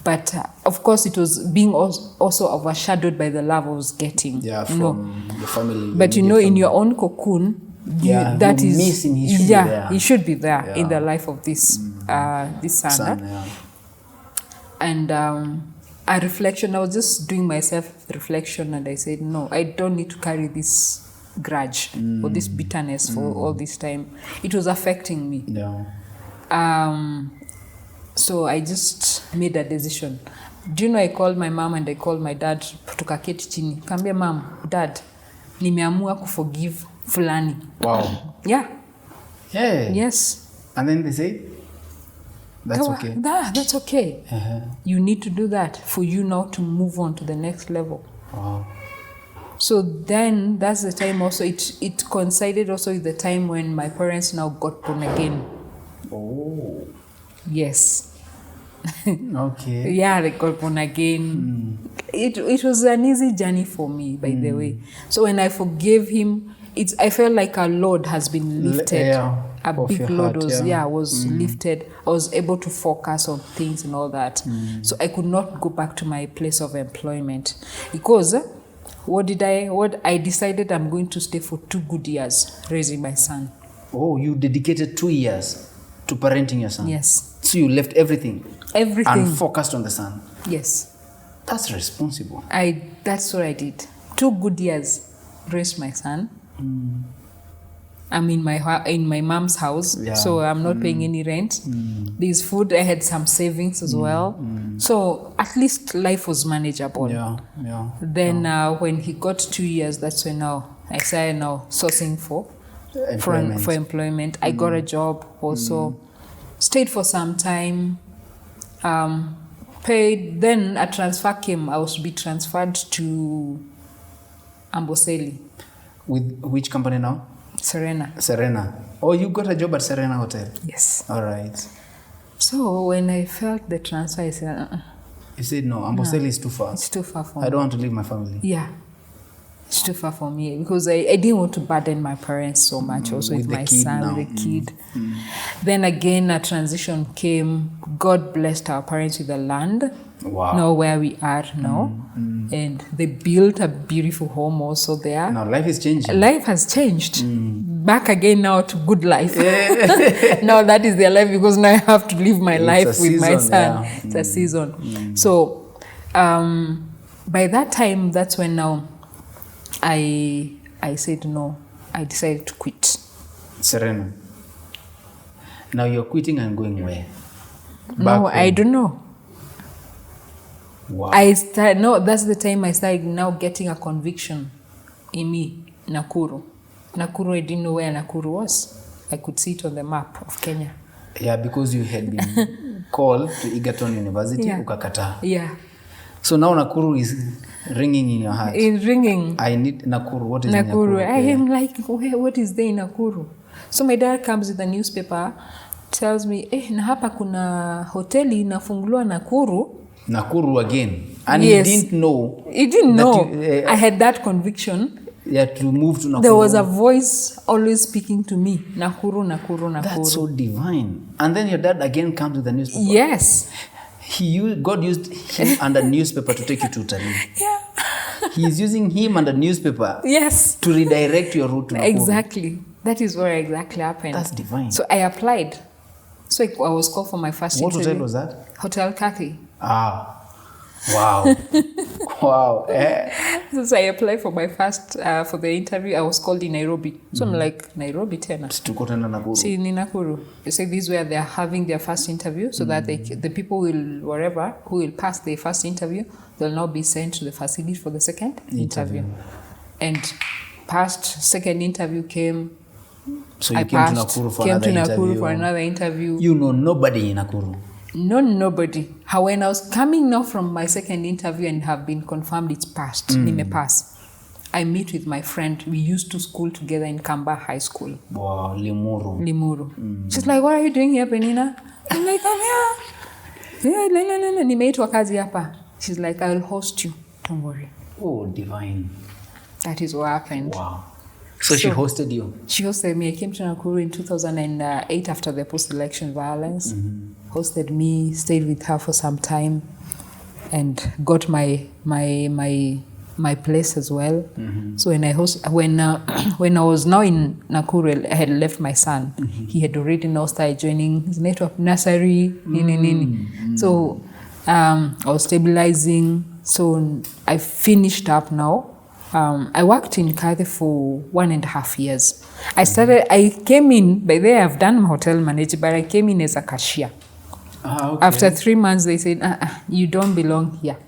but of course it was being also overshadowed by the love I was getting. Yeah, from the family. But you know, in your own cocoon, that is missing. He should be there. He should be there in the life of this this son. Yeah. And a reflection. I was just doing myself reflection, and I said, no, I don't need to carry this grudge or this bitterness for all this time. It was affecting me. Yeah. So I just made a decision. Do you know, I called my mom and I called my dad, tukaketi chini. Kaambia, mom, dad, nimeamua kuforgive fulani. Wow. Yeah. Yeah. Yes. And then they say, that's okay. That's okay. You need to do that for you now to move on to the next level. Wow. So then that's the time also, it coincided also with the time when my parents now got born again. Oh. Yes. Okay. Yeah, they got born again. It was an easy journey for me, by the way. So when I forgave him, I felt like a load has been lifted. A big load was lifted. I was able to focus on things and all that. So I could not go back to my place of employment because what I decided I'm going to stay for 2 good years raising my son. Oh, you dedicated 2 years to parenting your son? Yes. So you left everything? Everything. And focused on the son? Yes. That's responsible. That's what I did. 2 good years raised my son. I'm in my mom's house, so I'm not paying any rent. There's food. I had some savings as well. So at least life was manageable. Yeah. Then when he got 2 years, that's when now I started sourcing for for employment. I got a job also, stayed for some time, paid. Then a transfer came. I was to be transferred to Amboseli. With which company now? Serena. Oh, you got a job at Serena Hotel? Yes. All right. So when I felt the transfer, I said, You said, no, Amboseli is too far. It's too far for me. I don't want to leave my family. Yeah. It's too far for me because I didn't want to burden my parents so much also with my son, the kid. Then again, a transition came. God blessed our parents with the land. Wow. Now where we are now. And they built a beautiful home also there. Now life is changing. Life has changed. Back again now to good life. Now that is their life because now I have to live my life with my son. Yeah. It's a season. So by that time, that's when now I said no. I decided to quit. Serena. Now you're quitting and going where? No, I don't know. Wow. That's the time I started now getting a conviction in me, Nakuru. I didn't know where Nakuru was. I could see it on the map of Kenya. Yeah, because you had been called to Egerton University, ukakataa. Yeah. So now Nakuru is ringing in your heart. It's ringing. I need Nakuru. What is Nakuru? Nakuru? I am like, what is there in Nakuru? So my dad comes with a newspaper, tells me, na hapa kuna hoteli inafunguliwa Nakuru. Nakuru again. And yes. He didn't know. He didn't know. I had that conviction. Yeah, to move to Nakuru. There was a voice always speaking to me. Nakuru. That's so divine. And then your dad again comes with the newspaper. Yes. God used him and a newspaper to take you to Italy. Yeah. He is using him and a newspaper. Yes. To redirect your route to Nakuru. Exactly. That is what exactly happened. That's divine. So I applied. So I was called for my first interview. What hotel was that? Hotel Kathy. Ah. Wow. Wow. So I applied for my first, for the interview. I was called in Nairobi. So I'm like, Nairobi tena. See, in Nakuru. They say this is where they're having their first interview so that the people who will pass their first interview, they'll now be sent to the facility for the second interview. And past second interview came. So you came to Nakuru for another interview. You know nobody in Nakuru. No, nobody. How when I was coming now from my second interview and have been confirmed it's passed, nimepass, I meet with my friend. We used to school together in Kamba High School. Wow, Limuru. She's like, what are you doing here, Peninah? I'm like, I'm here. Yeah, nimeitwa kazi hapa. She's like, I will host you. Don't worry. Oh, divine. That is what happened. Wow. So she hosted you? She hosted me. I came to Nakuru in 2008 after the post-election violence. Hosted me, stayed with her for some time, and got my place as well. So when I was now in Nakuru, I had left my son. He had already now started joining his network nursery. So I was stabilizing. So I finished up now. I worked in Kathy for 1.5 years. I came in, by the way, I've done hotel manager, but I came in as a cashier. Okay. After 3 months, they said, you don't belong here.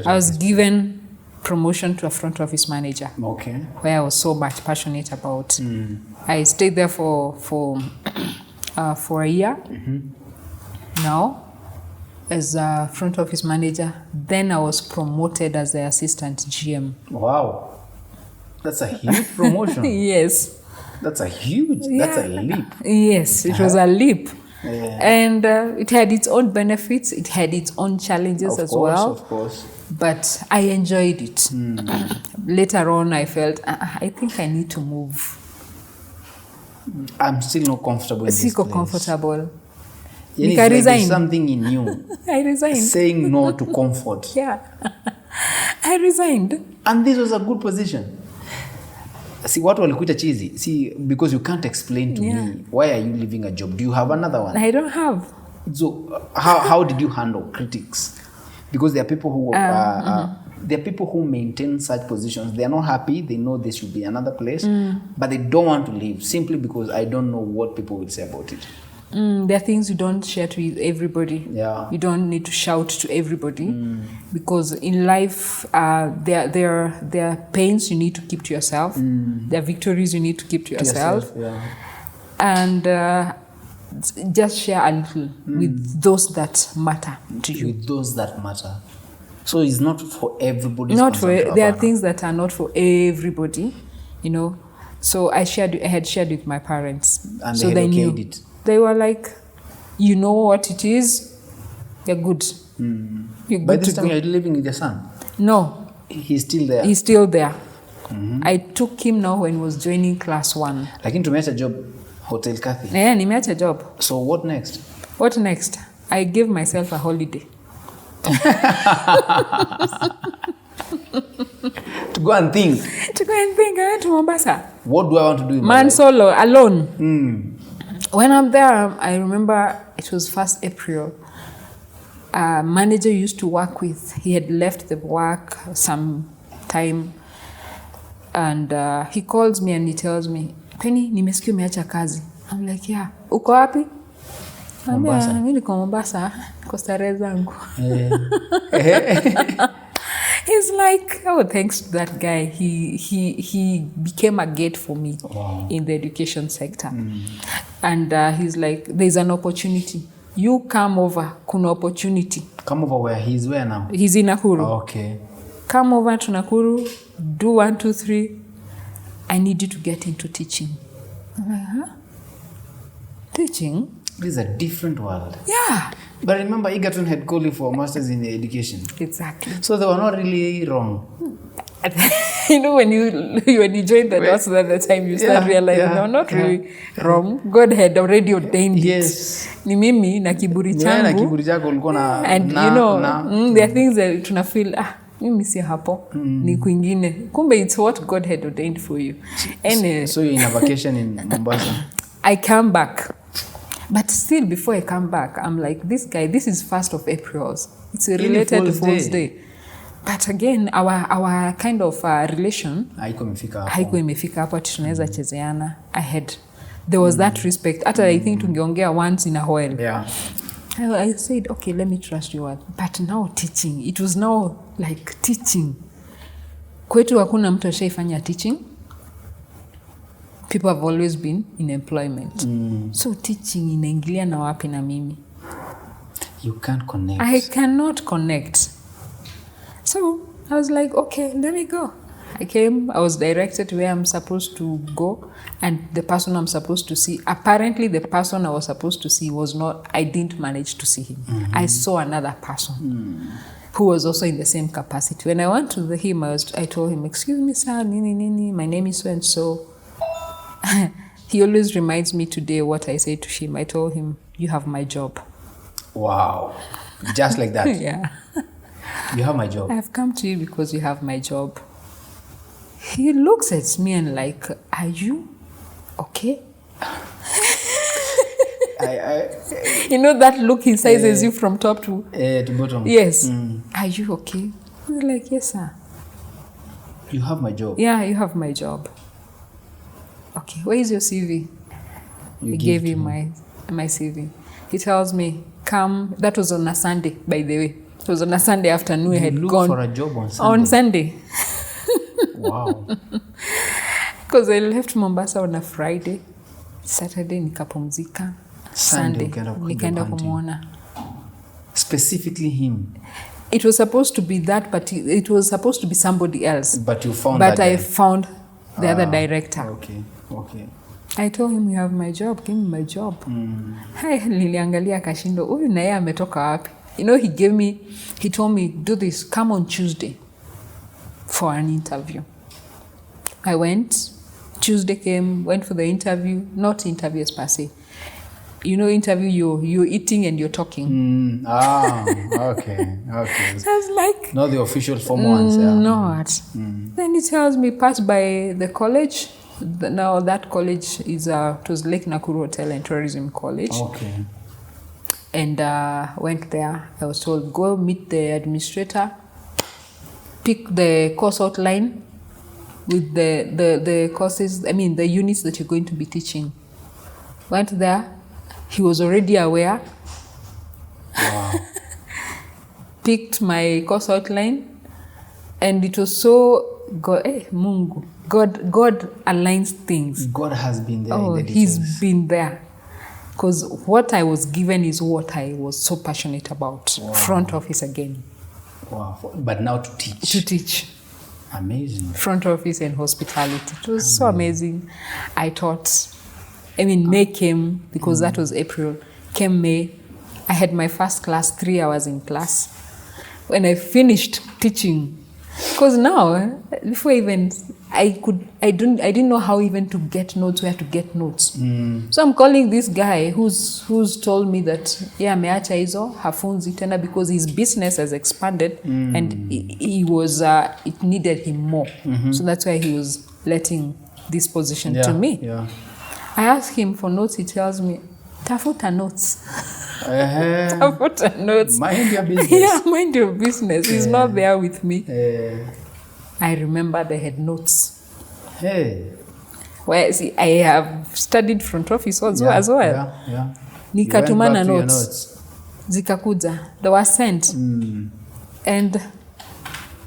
I was given promotion to a front office manager. Okay. Where I was so much passionate about. I stayed there for a year. Now, as a front office manager. Then I was promoted as the assistant GM. Wow. That's a huge promotion. Yes. That's a leap. Yes, it was a leap. Yeah. And it had its own benefits. It had its own challenges as well. Of course. But I enjoyed it. Later on, I felt, I think I need to move. I'm still not comfortable in this place. Comfortable. Like there's something in you. I resigned. Saying no to comfort. Yeah. I resigned. And this was a good position. See, what walikuita cheesy? See, because you can't explain to me, why are you leaving a job? Do you have another one? I don't have. So, how did you handle critics? Because there are people who there are people who maintain such positions. They are not happy. They know there should be another place, but they don't want to leave simply because I don't know what people will say about it. There are things you don't share to everybody. Yeah. You don't need to shout to everybody because in life, there are pains you need to keep to yourself. There are victories you need to keep to yourself. Yeah. And just share a little with those that matter to you. With those that matter. So it's not for everybody. There are things that are not for everybody, you know. So I had shared with my parents. And so they knew. it. They were like, you know what it is, you're good. You're good. By this time, you're living with your son? No. He's still there? He's still there. I took him now when he was joining class 1. Lakini tumeacha job Hotel Kathy? Yeah, nimeacha job. So what next? What next? I gave myself a holiday. To go and think. I went to Mombasa. What do I want to do in my Man life? solo, alone. When I'm there, I remember it was 1st April. A manager used to work with, he had left the work some time. And he calls me and he tells me, Penny, nimesikia umeacha kazi. I'm like, yeah. Uko wapi? Mombasa. Mimi niko Mombasa, kwa starehe zangu. He's like, oh, thanks to that guy. He became a gate for me in the education sector. And he's like, there's an opportunity. You come over, kuna opportunity. Come over where? He's where now? He's in Nakuru. Okay. Come over to Nakuru, do 1, 2, 3. I need you to get into teaching. I'm like, huh? Teaching? This is a different world. Yeah. But remember, Egerton had called you for masters in education. Exactly. So they were not really wrong. You know, when you join the dots at the time, you start realizing, no, not really wrong. God had already ordained it. Ni mimi na kiburi changu. Na kiburi chako ulikuwa na. And you know, there are things that tuna feel, mimi si hapo, ni kwingine. Kumbe it's what God had ordained for you. And so you're in a vacation in Mombasa. I come back. But still, before I come back, I'm like, this guy, this is 1st of April. It's related to Fool's Day. But again, our kind of relation, haiko imefika hapo ati tunaweza chezeana. There was that respect. After I think tungeongea once in a while. Yeah. I said, okay, let me trust you. But now teaching, it was now like teaching. Kwetu hakuna mtu ashaifanya teaching. People have always been in employment. So teaching inaingilia na wapi na mimi? You can't connect. I cannot connect. So I was like, okay, let me go. I came, I was directed to where I'm supposed to go, and the person I'm supposed to see, apparently the person I was supposed to see was not, I didn't manage to see him. I saw another person who was also in the same capacity. When I went to him, I told him, excuse me, sir, my name is so-and-so. He always reminds me today what I said to him. I told him, you have my job. Wow. Just like that? Yeah. You have my job. I have come to you because you have my job. He looks at me and like, are you okay? You know that look he sizes you from top to bottom. Yes. Are you okay? I'm like, yes, sir. You have my job. Yeah, you have my job. Okay, where is your CV? He gave him my CV. He tells me, come. That was on a Sunday, by the way. It was on a Sunday afternoon. I had gone for a job on Sunday. On Sunday. Wow. Because I left Mombasa on a Friday. Saturday nikapumzika. Sunday nikaenda kumuona. Specifically him. It was supposed to be that, but it was supposed to be somebody else. But you found that. But I found the other director. Okay. I told him, you have my job. Give me my job. Hai, niliangalia kashindo. Huyu na yeye ametoka wapi? You know, he told me, do this, come on Tuesday for an interview. I went. Tuesday came, went for the interview. Not interviews per se. You know, interview, you're eating and you're talking. Okay. So I was like... Not the official form ones. Yeah. Not. Then he tells me, pass by the college. Now that college is, it was Lake Nakuru Hotel and Tourism College. Okay. And went there. I was told, go meet the administrator, pick the course outline with the courses, the units that you're going to be teaching. Went there. He was already aware. Wow. Picked my course outline, and it was so Mungu. God aligns things. God has been there. Oh, in the details. He's been there. Because what I was given is what I was so passionate about. Wow. Front office again. Wow. But now to teach. To teach. Amazing. Front office and hospitality. It was so amazing. I taught. May came, because that was April. Came May. I had my first class, 3 hours in class. When I finished teaching, because now, before even, I didn't know how even to get notes, where to get notes. So I'm calling this guy who's told me that, ameacha hizo, hafunzi tena, because his business has expanded and he was, it needed him more. So that's why he was letting this position to me. Yeah. I asked him for notes, he tells me, tafuta notes. Tafuta notes. Mind your business. Yeah, mind your business. He's not there with me. I remember they had notes. Well, see, I have studied front office as well. Yeah. Nikatumana notes. Zikakuja. They were sent. And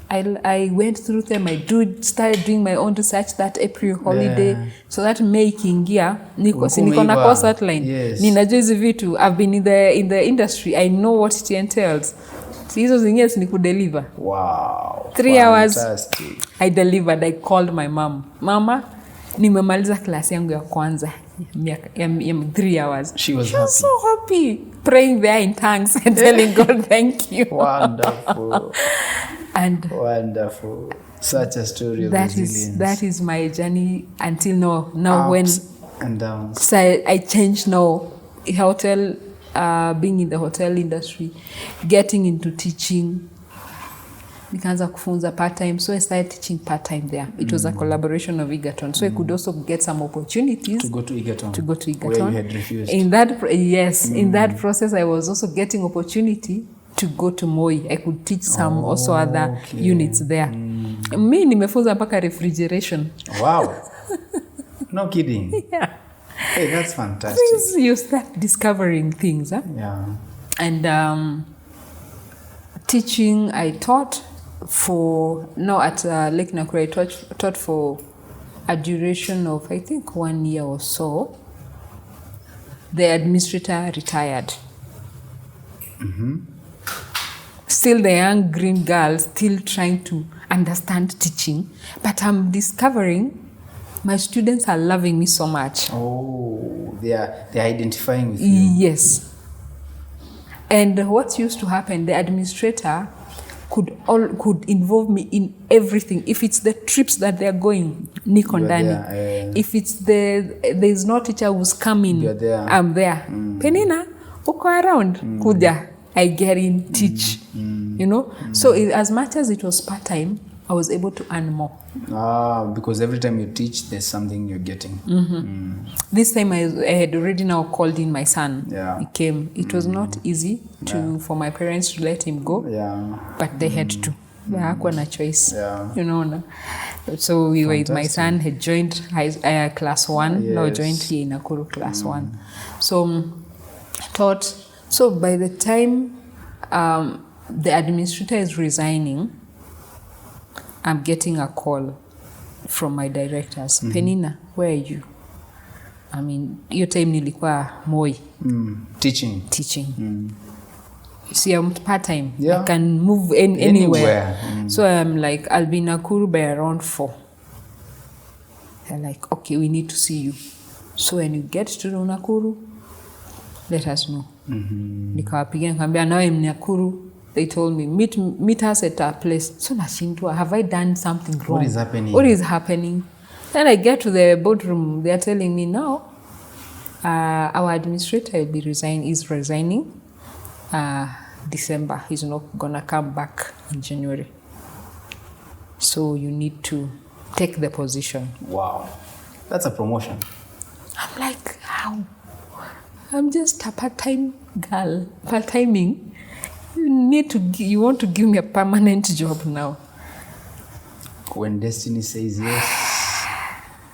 I went through them. I started doing my own research that April holiday. So that May ikiingia, niko na course outline. Yes. Ninajua hizi vitu. I've been in the industry. I know what it entails. So hizo zingine ni kudeliver. Wow. 3 hours. Fantastic. I delivered. I called my mom. Mama, nimemaliza klasi yangu ya kwanza. 3 hours. She was so happy. Praying there in tongues and telling God thank you. Wonderful. And wonderful. Such a story of resilience. That is my journey until now. Ups when and downs. So I changed now. Hotel, being in the hotel industry, getting into teaching. Nikaanza kufunza part-time, so I started teaching part-time there. It was a collaboration of Egerton, so I could also get some opportunities to go to Egerton. Where you had refused. In that process, I was also getting opportunity to go to Moi. I could teach some also other units there. Me nimefunza mpaka refrigeration. Wow. No kidding. Yeah. Hey, that's fantastic. Please, you start discovering things. Huh? Yeah. And teaching, I taught at Lake Nakuru, I taught for a duration of, I think, 1 year or so. The administrator retired. Still the young green girl, still trying to understand teaching. But I'm discovering my students are loving me so much. Oh, they're identifying with you. Yes. And what used to happen, the administrator could involve me in everything. If it's the trips that they're going, Niko ndani. If it's there's no teacher who's coming, I'm there. Peninah, uko around? Kuja. I get in, teach. So as much as it was part-time, I was able to earn more. Because every time you teach, there's something you're getting. This time I had already now called in my son. Yeah. He came. It was not easy for my parents to let him go. Yeah. But they had to. Hakuwa na choice. Yeah. So we were, my son had joined class 1. Now joined here in Nakuru class 1. So taught. So by the time the administrator is resigning, I'm getting a call from my directors. Peninah, where are you? I mean, your time nilikuwa Moi. Teaching. See, I'm part-time. I can move anywhere. So I'm like, I'll be in Nakuru by around 4. They're like, okay, we need to see you. So when you get to Nakuru, let us know. Nikawapigia nikamwambia now I'm Nakuru. They told me meet us at our place. So nashindwa, have I done something wrong? What is happening? Then I get to the boardroom. They are telling me now our administrator is resigning December. He's not gonna come back in January. So you need to take the position. Wow, that's a promotion. I'm like, how? I'm just a part-time girl, part-timing. You want to give me a permanent job now. When destiny says yes.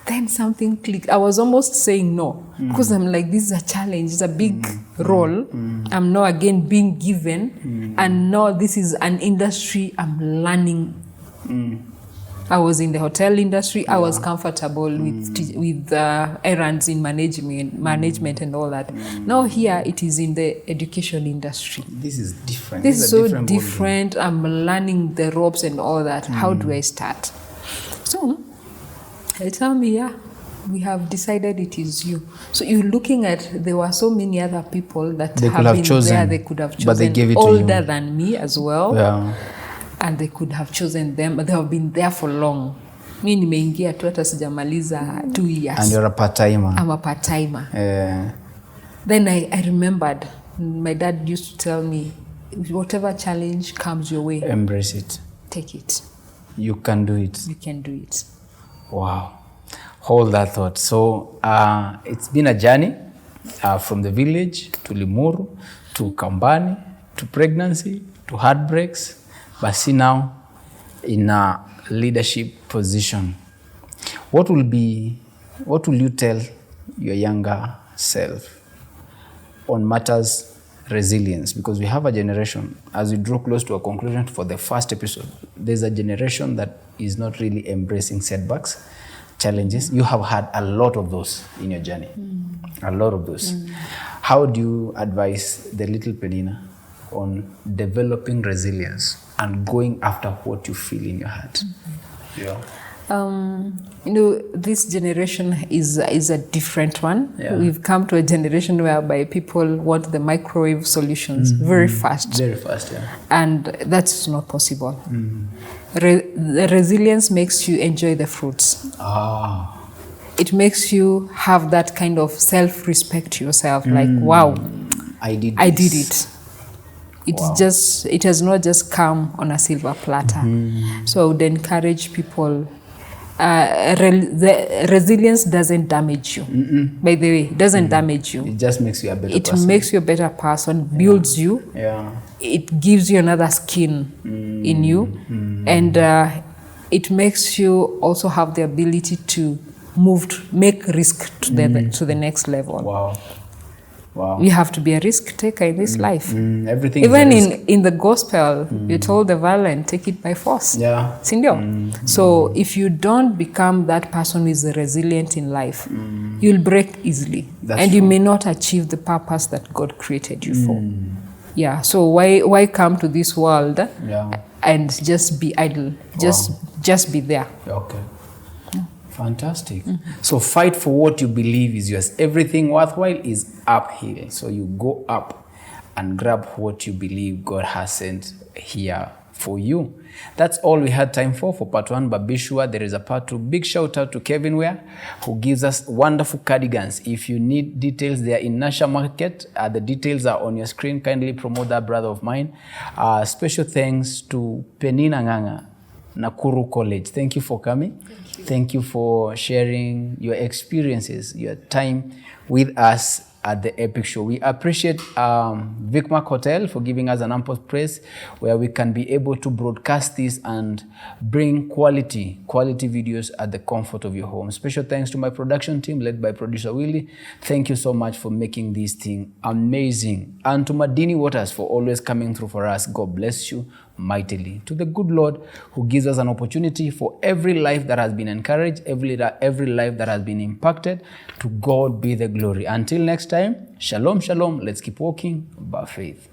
Then something clicked. I was almost saying no because I'm like, this is a challenge. It's a big role. I'm now again being given, and now this is an industry I'm learning. I was in the hotel industry. I was comfortable with errands in management and all that. Now here it is in the education industry. This is different. This is so different. I'm learning the ropes and all that. How do I start? So they tell me, yeah, we have decided it is you. So you're looking at, there were so many other people that have been chosen, there. They could have chosen, but they gave it older to you. than me as well. Yeah. And they could have chosen them, but they have been there for long. Mi nimeingia tu hata sijamaliza 2 years. And you're a part-timer. I'm a part-timer. Then I remembered, my dad used to tell me, whatever challenge comes your way, embrace it. Take it. You can do it. You can do it. Wow. Hold that thought. So it's been a journey from the village to Limuru, to Kambani, to pregnancy, to heartbreaks, but see now in a leadership position. What will you tell your younger self on matters resilience? Because we have a generation, as we draw close to a conclusion for the first episode, there's a generation that is not really embracing setbacks, challenges. You have had a lot of those in your journey, a lot of those. How do you advise the little Peninah on developing resilience and going after what you feel in your heart? Yeah. This generation is a different one. Yeah. We've come to a generation whereby people want the microwave solutions very fast. Very fast, yeah. And that's not possible. The resilience makes you enjoy the fruits. It makes you have that kind of self-respect to yourself, like, wow, I did it. It has not just come on a silver platter. So I would encourage people, the resilience doesn't damage you. By the way, it doesn't damage you. It just makes you a better person. It makes you a better person, builds you. Yeah. It gives you another skin in you. And it makes you also have the ability to make risk to the next level. Wow. You have to be a risk taker in this life. Everything. Even in the gospel, you're told the violent, take it by force. Yeah. Sindio? So if you don't become that person who is resilient in life, you'll break easily. And you may not achieve the purpose that God created you for. Yeah. So why come to this world and just be idle? Just be there. Okay. Fantastic. So fight for what you believe is yours. Everything worthwhile is uphill. So you go up and grab what you believe God has sent here for you. That's all we had time for part 1, but be sure there is a part 2. Big shout out to Kevin Ware, who gives us wonderful cardigans. If you need details, they are in Nasha Market. The details are on your screen. Kindly promote that brother of mine. Special thanks to Peninah Nganga, Nakuru College. Thank you for coming. Thank you for sharing your experiences, your time with us at the Epic Show. We appreciate Vicmark Hotel for giving us an ample space where we can be able to broadcast this and bring quality videos at the comfort of your home. Special thanks to my production team led by producer Willie. Thank you so much for making this thing amazing. And to Madini Waters for always coming through for us. God bless you mightily. To the good Lord who gives us an opportunity for every life that has been encouraged, every life that has been impacted. To God be the glory. Until next time, shalom, shalom. Let's keep walking by faith.